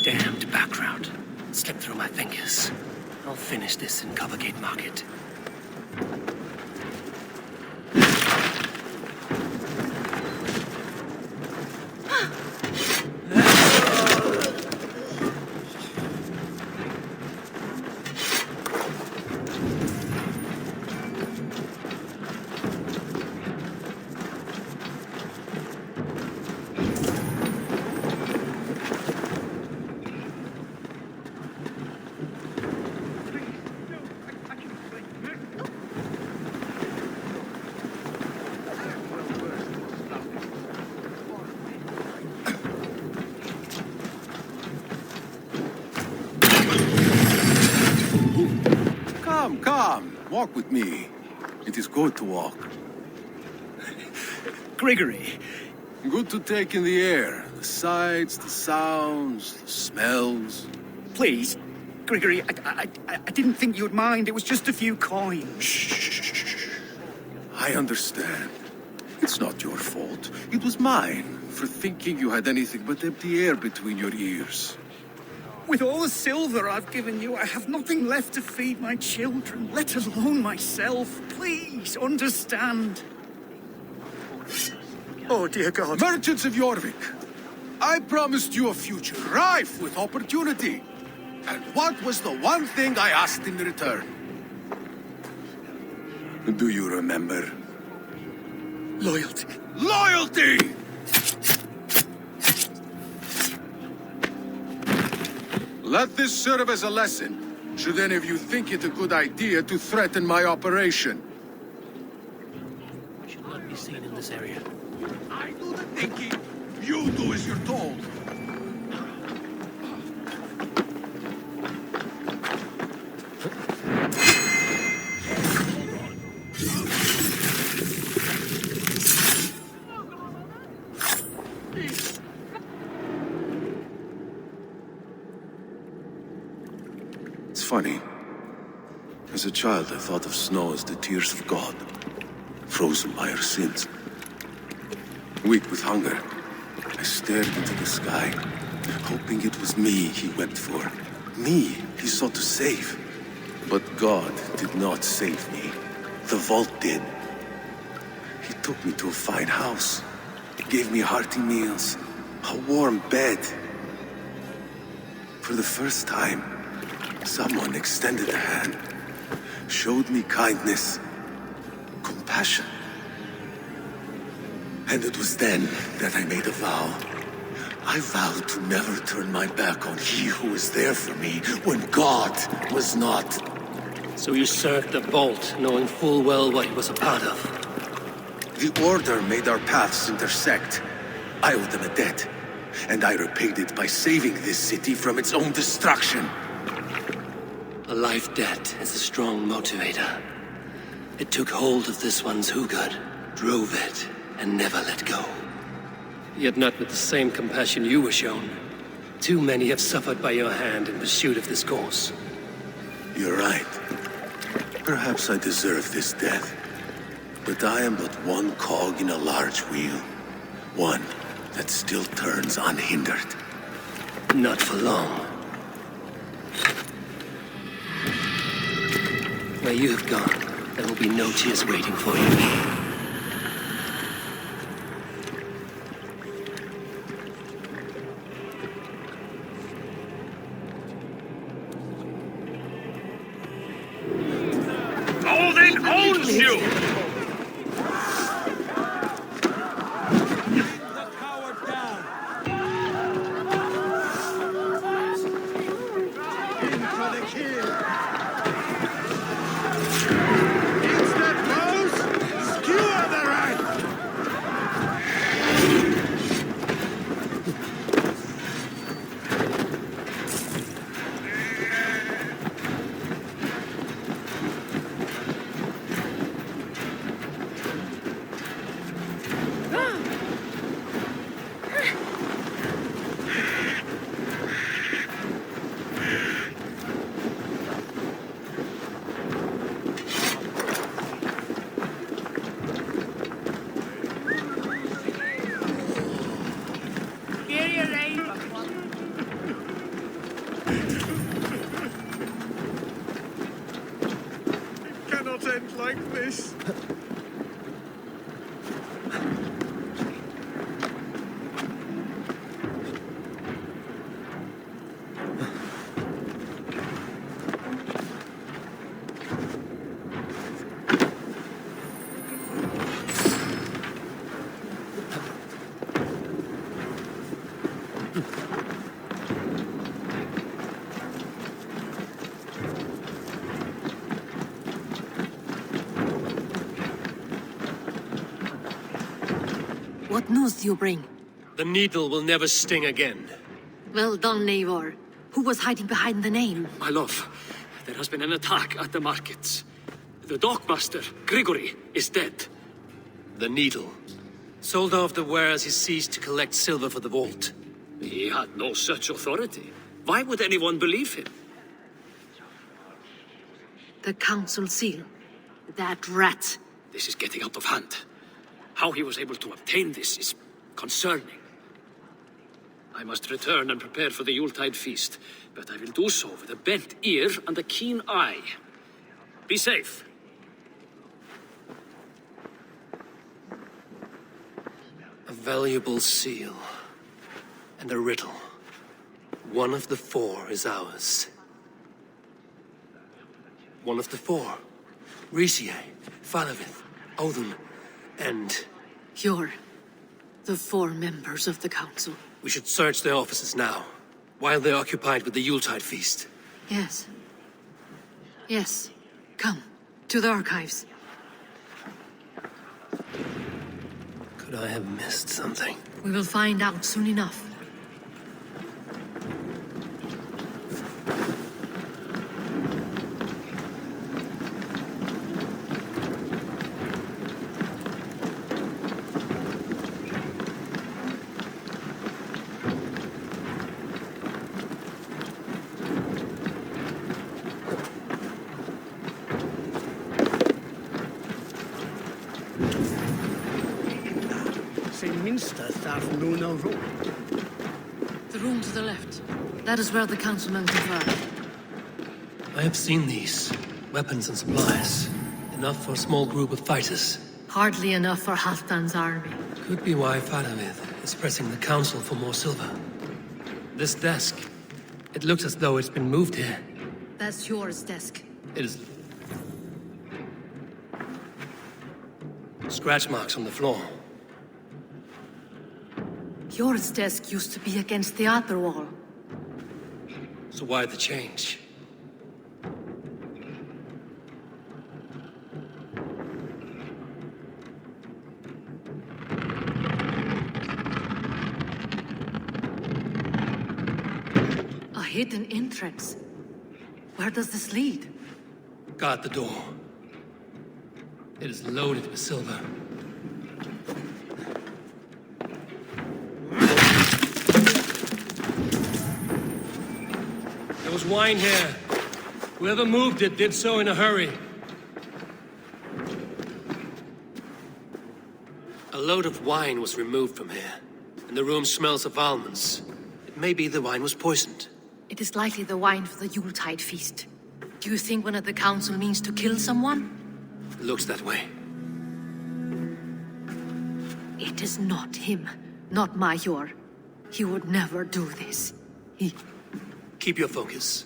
Damned background. Slipped through my fingers. I'll finish this in Coppergate Market.
Walk with me. It is good to walk.
Grigory.
Good to take in the air. The sights, the sounds, the smells.
Please, Grigory, I didn't think you'd mind. It was just a few coins.
Shh. I understand. It's not your fault. It was mine, for thinking you had anything but empty air between your ears.
With all the silver I've given you, I have nothing left to feed my children, let alone myself. Please, understand. Oh, dear God.
Merchants of Jorvik, I promised you a future rife with opportunity. And what was the one thing I asked in return? Do you remember?
Loyalty.
Loyalty! Let this serve as a lesson, should any of you think it a good idea to threaten my operation.
We should not be seen in this area.
I do the thinking. You do as you're told. It's funny. As a child, I thought of snow as the tears of God, frozen by our sins. Weak with hunger, I stared into the sky, hoping it was me he wept for. Me he sought to save. But God did not save me. The vault did. He took me to a fine house, gave me hearty meals, a warm bed. For the first time, someone extended a hand, showed me kindness, compassion. And it was then that I made a vow. I vowed to never turn my back on he who was there for me when God was not.
So you served the Vault, knowing full well what it was a part of.
The Order made our paths intersect. I owed them a debt, and I repaid it by saving this city from its own destruction.
A life debt is a strong motivator. It took hold of this one's Hugad, drove it, and never let go. Yet not with the same compassion you were shown. Too many have suffered by your hand in pursuit of this cause.
You're right. Perhaps I deserve this death. But I am but one cog in a large wheel. One that still turns unhindered.
Not for long. Where you have gone, there will be no tears waiting for you.
Odin owns you!
Like this.
What news do you bring?
The needle will never sting again.
Well done, Eivor. Who was hiding behind the name?
My love, there has been an attack at the markets. The dockmaster, Grigory, is dead.
The needle. Sold off the wares he seized to collect silver for the vault.
He had no such authority. Why would anyone believe him?
The council seal. That rat.
This is getting out of hand. How he was able to obtain this is concerning. I must return and prepare for the Yuletide feast, but I will do so with a bent ear and a keen eye. Be safe.
A valuable seal. And a riddle. One of the four is ours. One of the four. Risie, Falavith, Odin, and...
You're the four members of the council.
We should search their offices now, while they're occupied with the Yuletide feast.
Yes. Yes. Come, to the archives.
Could I have missed something?
We will find out soon enough. The room to the left. That is where the councilmen confer.
I have seen these. Weapons and supplies. Enough for a small group of fighters.
Hardly enough for Halfdan's army.
Could be why Faravith is pressing the council for more silver. This desk. It looks as though it's been moved here.
That's yours desk.
It is... Scratch marks on the floor.
Yours desk used to be against the other wall.
So why the change?
A hidden entrance. Where does this lead?
Guard the door. It is loaded with silver. There was wine here. Whoever moved it did so in a hurry. A load of wine was removed from here, and the room smells of almonds. It may be the wine was poisoned.
It is likely the wine for the Yuletide feast. Do you think one of the council means to kill someone?
It looks that way.
It is not him, not Major. He would never do this.
Keep your focus.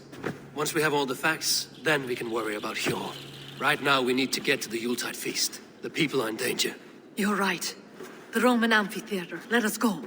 Once we have all the facts, then we can worry about Hjor. Right now, we need to get to the Yuletide feast. The people are in danger.
You're right. The Roman amphitheater. Let us go.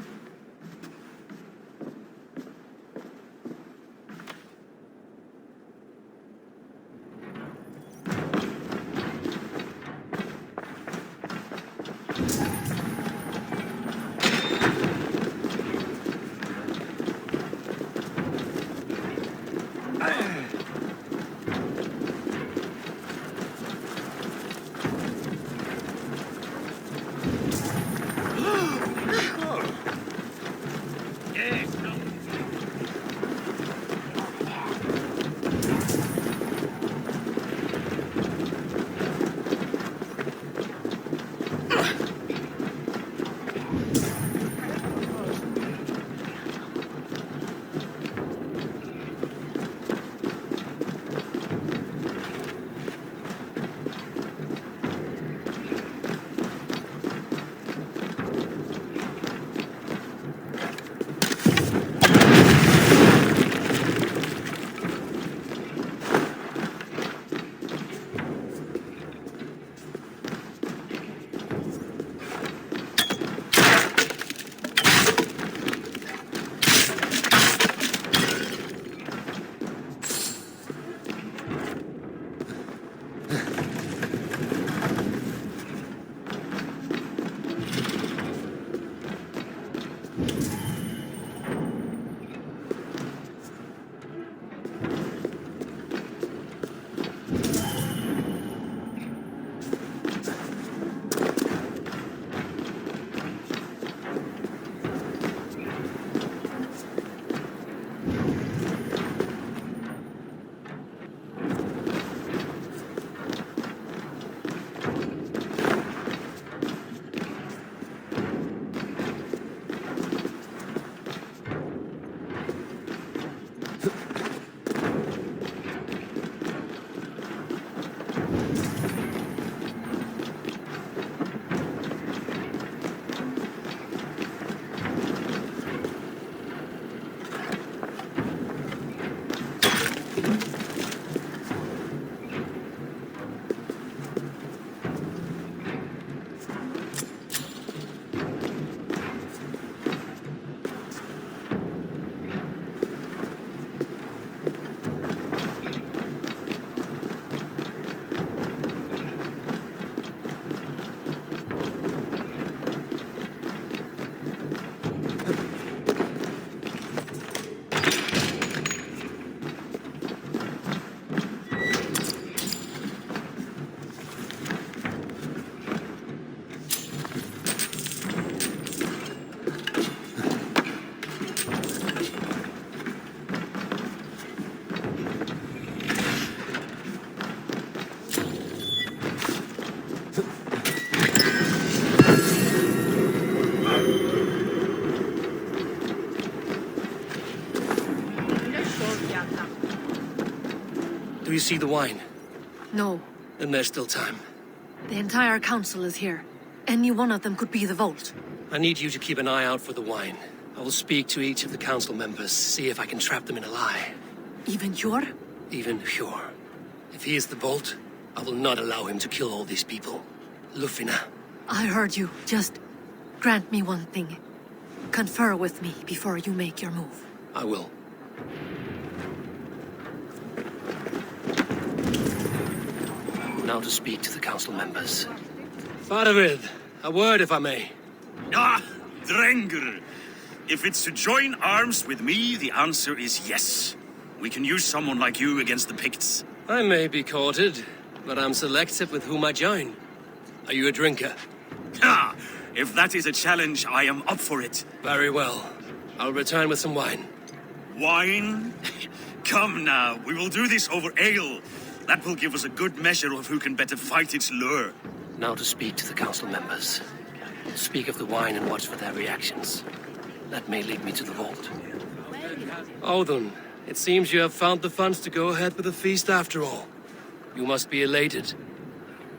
you see the wine?
No.
Then there's still time.
The entire council is here. Any one of them could be the vault.
I need you to keep an eye out for the wine. I will speak to each of the council members, see if I can trap them in a lie.
Even Hjor?
Even Hjor. If he is the vault, I will not allow him to kill all these people. Lufina.
I heard you. Just grant me one thing. Confer with me before you make your move.
I will. Now to speak to the council members. Faravid, a word if I may.
Ah, Drengr. If it's to join arms with me, the answer is yes. We can use someone like you against the Picts.
I may be courted, but I'm selective with whom I join. Are you a drinker?
Ah, if that is a challenge, I am up for it.
Very well. I'll return with some wine.
Wine? Come now, we will do this over ale. That will give us a good measure of who can better fight its lure.
Now to speak to the council members. Speak of the wine and watch for their reactions. That may lead me to the vault. Odin, it seems you have found the funds to go ahead with the feast after all. You must be elated.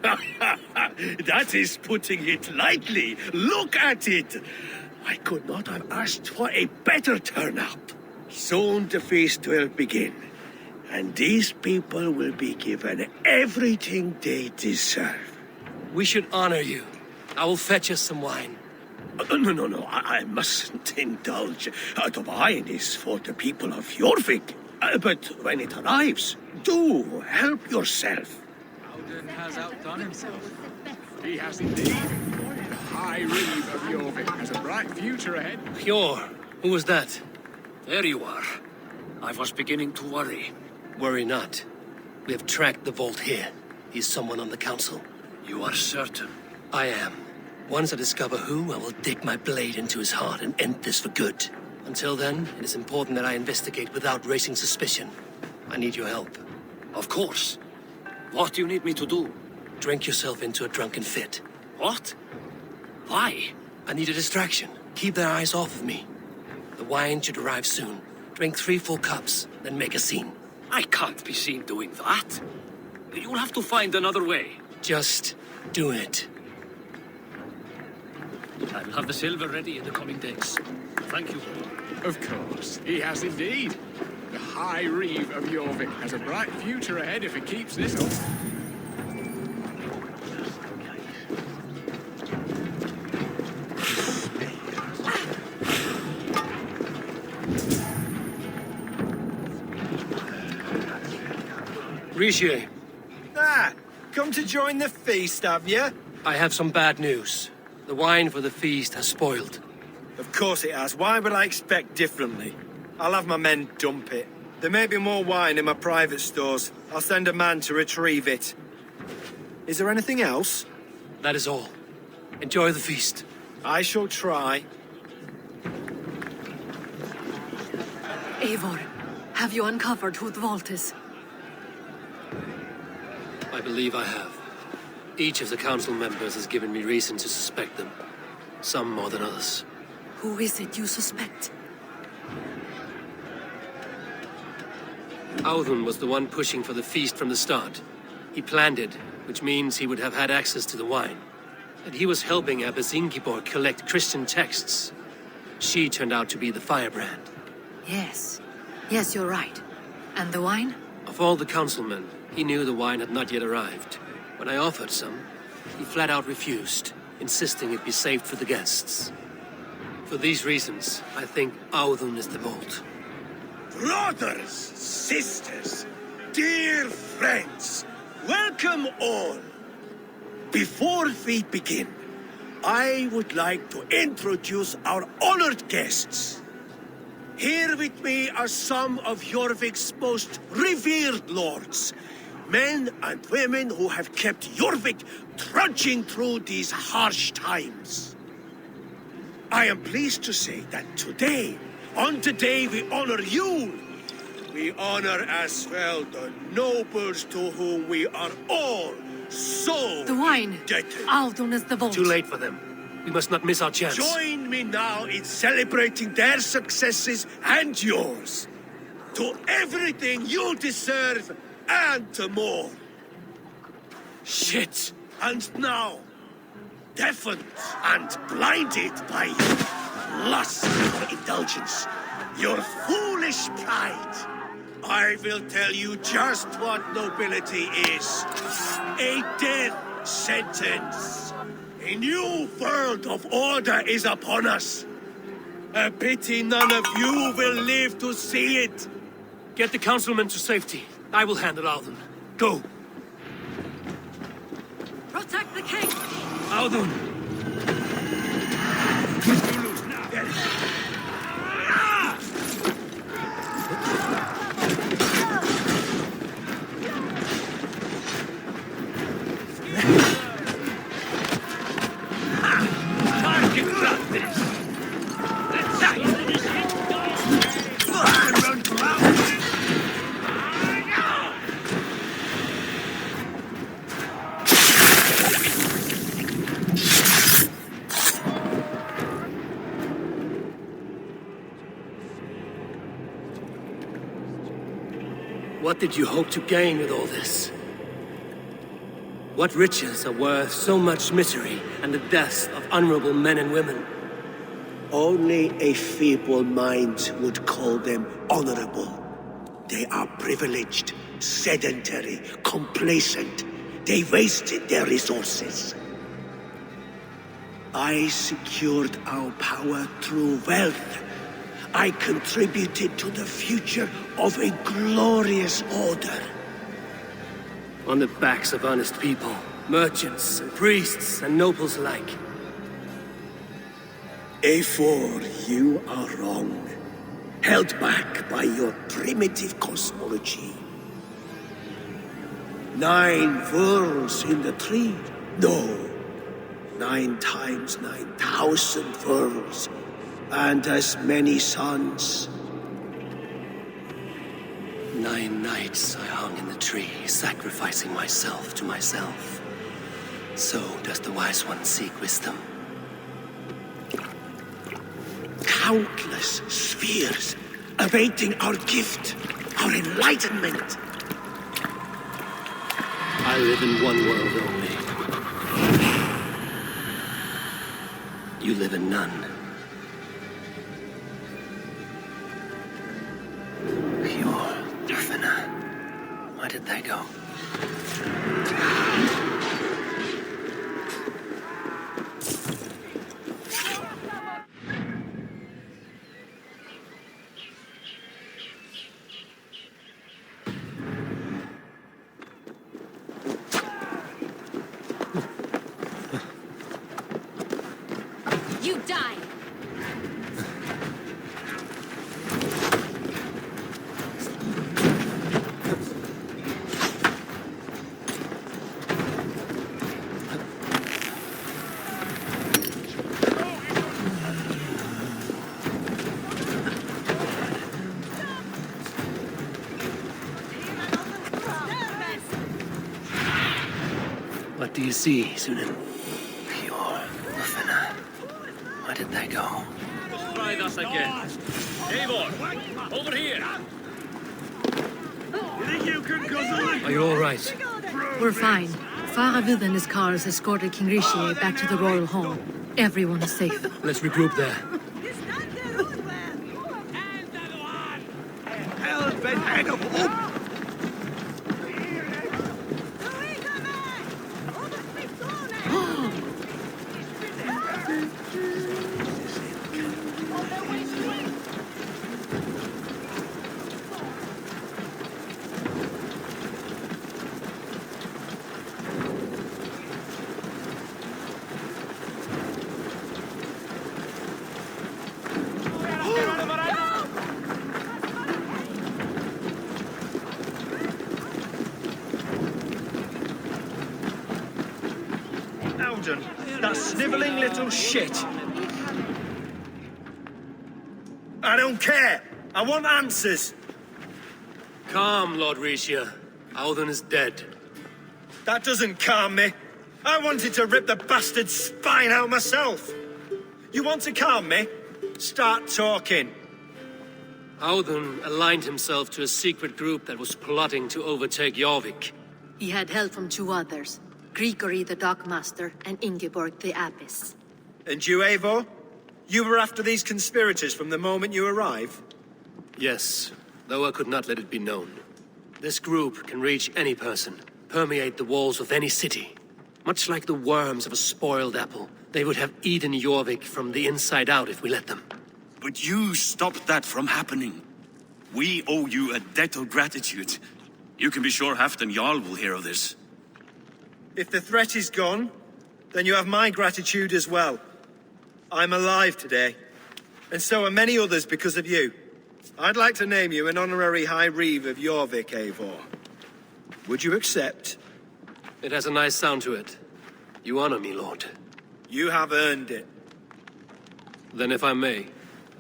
That is putting it lightly. Look at it. I could not have asked for a better turnout. Soon the feast will begin. And these people will be given everything they deserve.
We should honor you. I will fetch us some wine.
No. I mustn't indulge. The wine is for the people of Jorvik. But when it arrives, do help yourself.
Alden has outdone himself. He has indeed. The High Reeve of Jorvik has a bright future ahead.
Hjor, who was that?
There you are. I was beginning to worry.
Worry not. We have tracked the vault here. He's someone on the council.
You are certain?
I am. Once I discover who, I will dig my blade into his heart and end this for good. Until then, it is important that I investigate without raising suspicion. I need your help.
Of course. What do you need me to do?
Drink yourself into a drunken fit.
What? Why?
I need a distraction. Keep their eyes off of me. The wine should arrive soon. Drink 3 full cups, then make a scene.
I can't be seen doing that. You'll have to find another way.
Just do it.
I will have the silver ready in the coming days. Thank you.
Of course, he has indeed. The High Reeve of Jorvik has a bright future ahead if he keeps this up.
Riche.
Come to join the feast, have you?
I have some bad news. The wine for the feast has spoiled.
Of course it has. Why would I expect differently? I'll have my men dump it. There may be more wine in my private stores. I'll send a man to retrieve it. Is there anything else?
That is all. Enjoy the feast.
I shall try.
Eivor, have you uncovered who the vault is?
I believe I have. Each of the council members has given me reason to suspect them. Some more than others.
Who is it you suspect?
Audun was the one pushing for the feast from the start. He planned it, which means he would have had access to the wine. And he was helping Abbess Ingeborg collect Christian texts. She turned out to be the firebrand.
Yes. Yes, you're right. And the wine?
Of all the councilmen, he knew the wine had not yet arrived. When I offered some, he flat out refused, insisting it be saved for the guests. For these reasons, I think Audun is the vault.
Brothers, sisters, dear friends, welcome all. Before we begin, I would like to introduce our honored guests. Here with me are some of Jorvik's most revered lords, men and women who have kept Jorvik trudging through these harsh times. I am pleased to say that today, on the day we honor you, we honor as well the nobles to whom we are all so
The wine.
indebted.
Audun is the vault.
Too late for them. We must not miss our chance.
Join me now in celebrating their successes and yours. To everything you deserve, and more.
Shit!
And now, deafened and blinded by lust for indulgence, your foolish pride, I will tell you just what nobility is. A death sentence. A new world of order is upon us. A pity none of you will live to see it.
Get the councilmen to safety. I will handle Audun. Go.
Protect the king!
Audun! What did you hope to gain with all this? What riches are worth so much misery and the deaths of honorable men and women?
Only a feeble mind would call them honorable. They are privileged, sedentary, complacent. They wasted their resources. I secured our power through wealth. I contributed to the future of a glorious order.
On the backs of honest people, merchants and priests and nobles alike.
Eivor, you are wrong. Held back by your primitive cosmology. 9 worlds in the tree? No. 9 times 9,000 worlds. And as many suns.
9 nights I hung in the tree, sacrificing myself to myself. So does the wise one seek wisdom.
Countless spheres awaiting our gift, our enlightenment.
I live in one world only. You live in none. Where did they go?
You die!
What do you see, Sunan? Pure Muffina. Where did they go?
Try that again. Eivor, over here.
Are you all right?
We're fine. Faravid and his cars escorted King Rishi back to the royal hall. Everyone is safe.
Let's regroup there.
That snivelling little shit. I don't care. I want answers.
Calm, Lord Rishia. Audun is dead.
That doesn't calm me. I wanted to rip the bastard's spine out myself. You want to calm me? Start talking.
Audun aligned himself to a secret group that was plotting to overtake Jorvik.
He had help from two others, Grigory the Dockmaster and Ingeborg the Abbess.
And you, Eivor? You were after these conspirators from the moment you arrived?
Yes, though I could not let it be known. This group can reach any person, permeate the walls of any city. Much like the worms of a spoiled apple, they would have eaten Jorvik from the inside out if we let them.
But you stopped that from happening. We owe you a debt of gratitude. You can be sure Halfdan Jarl will hear of this.
If the threat is gone, then you have my gratitude as well. I'm alive today, and so are many others because of you. I'd like to name you an honorary High Reeve of Jorvik, Eivor. Would you accept?
It has a nice sound to it. You honor me, Lord.
You have earned it.
Then if I may,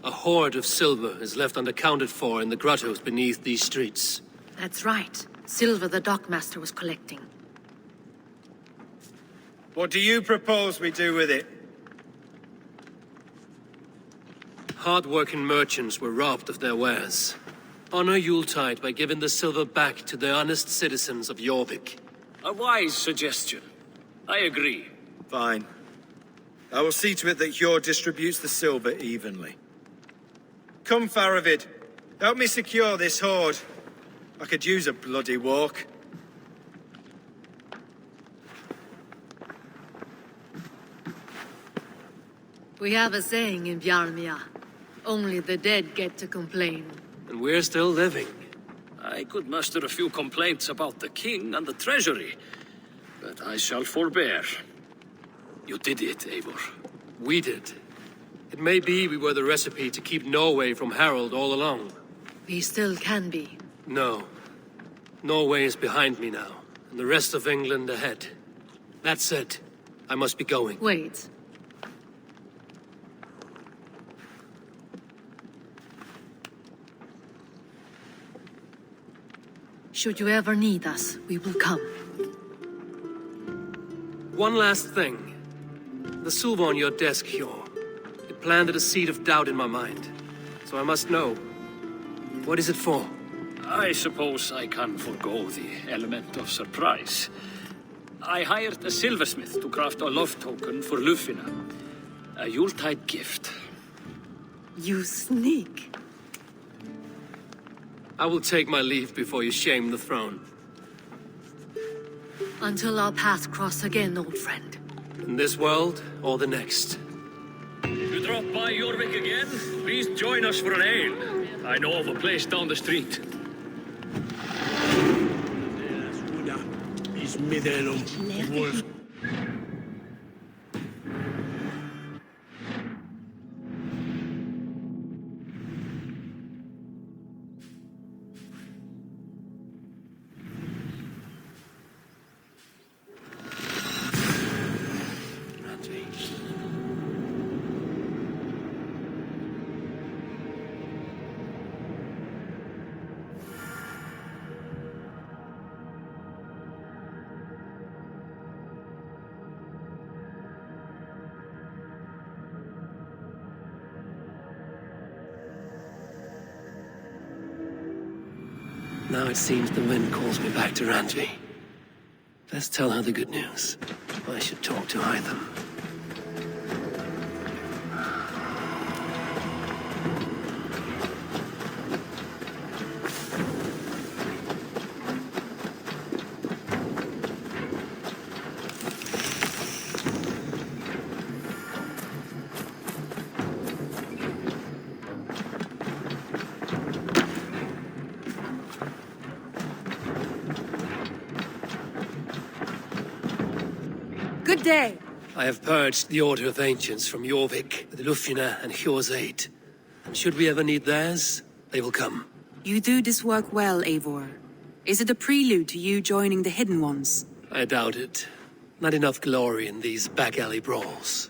a hoard of silver is left unaccounted for in the grottos beneath these streets.
That's right. Silver the Dockmaster was collecting.
What do you propose we do with it?
Hard-working merchants were robbed of their wares. Honor Yuletide by giving the silver back to the honest citizens of Jorvik.
A wise suggestion. I agree.
Fine. I will see to it that Hjord distributes the silver evenly. Come, Faravid. Help me secure this hoard. I could use a bloody walk.
We have a saying in Bjarmia. Only the dead get to complain.
And we're still living.
I could muster a few complaints about the king and the treasury, but I shall forbear. You did it, Eivor.
We did. It may be we were the recipe to keep Norway from Harald all along.
We still can be.
No. Norway is behind me now, and the rest of England ahead. That said, I must be going.
Wait. Should you ever need us, we will come.
One last thing. The silver on your desk, Hjord. It planted a seed of doubt in my mind. So I must know. What is it for?
I suppose I can forgo the element of surprise. I hired a silversmith to craft a love token for Lufina. A Yuletide gift.
You sneak.
I will take my leave before you shame the throne.
Until our paths cross again, old friend.
In this world, or the next.
You drop by Jorvik again? Please join us for an ale. I know of a place down the street.
Now it seems the wind calls me back to Randvi. Let's tell her the good news. I should talk to Hytham.
Good day.
I have purged the Order of Ancients from Jorvik with Lufina and Hjord's aid. And should we ever need theirs, they will come.
You do this work well, Eivor. Is it a prelude to you joining the Hidden Ones?
I doubt it. Not enough glory in these back alley brawls.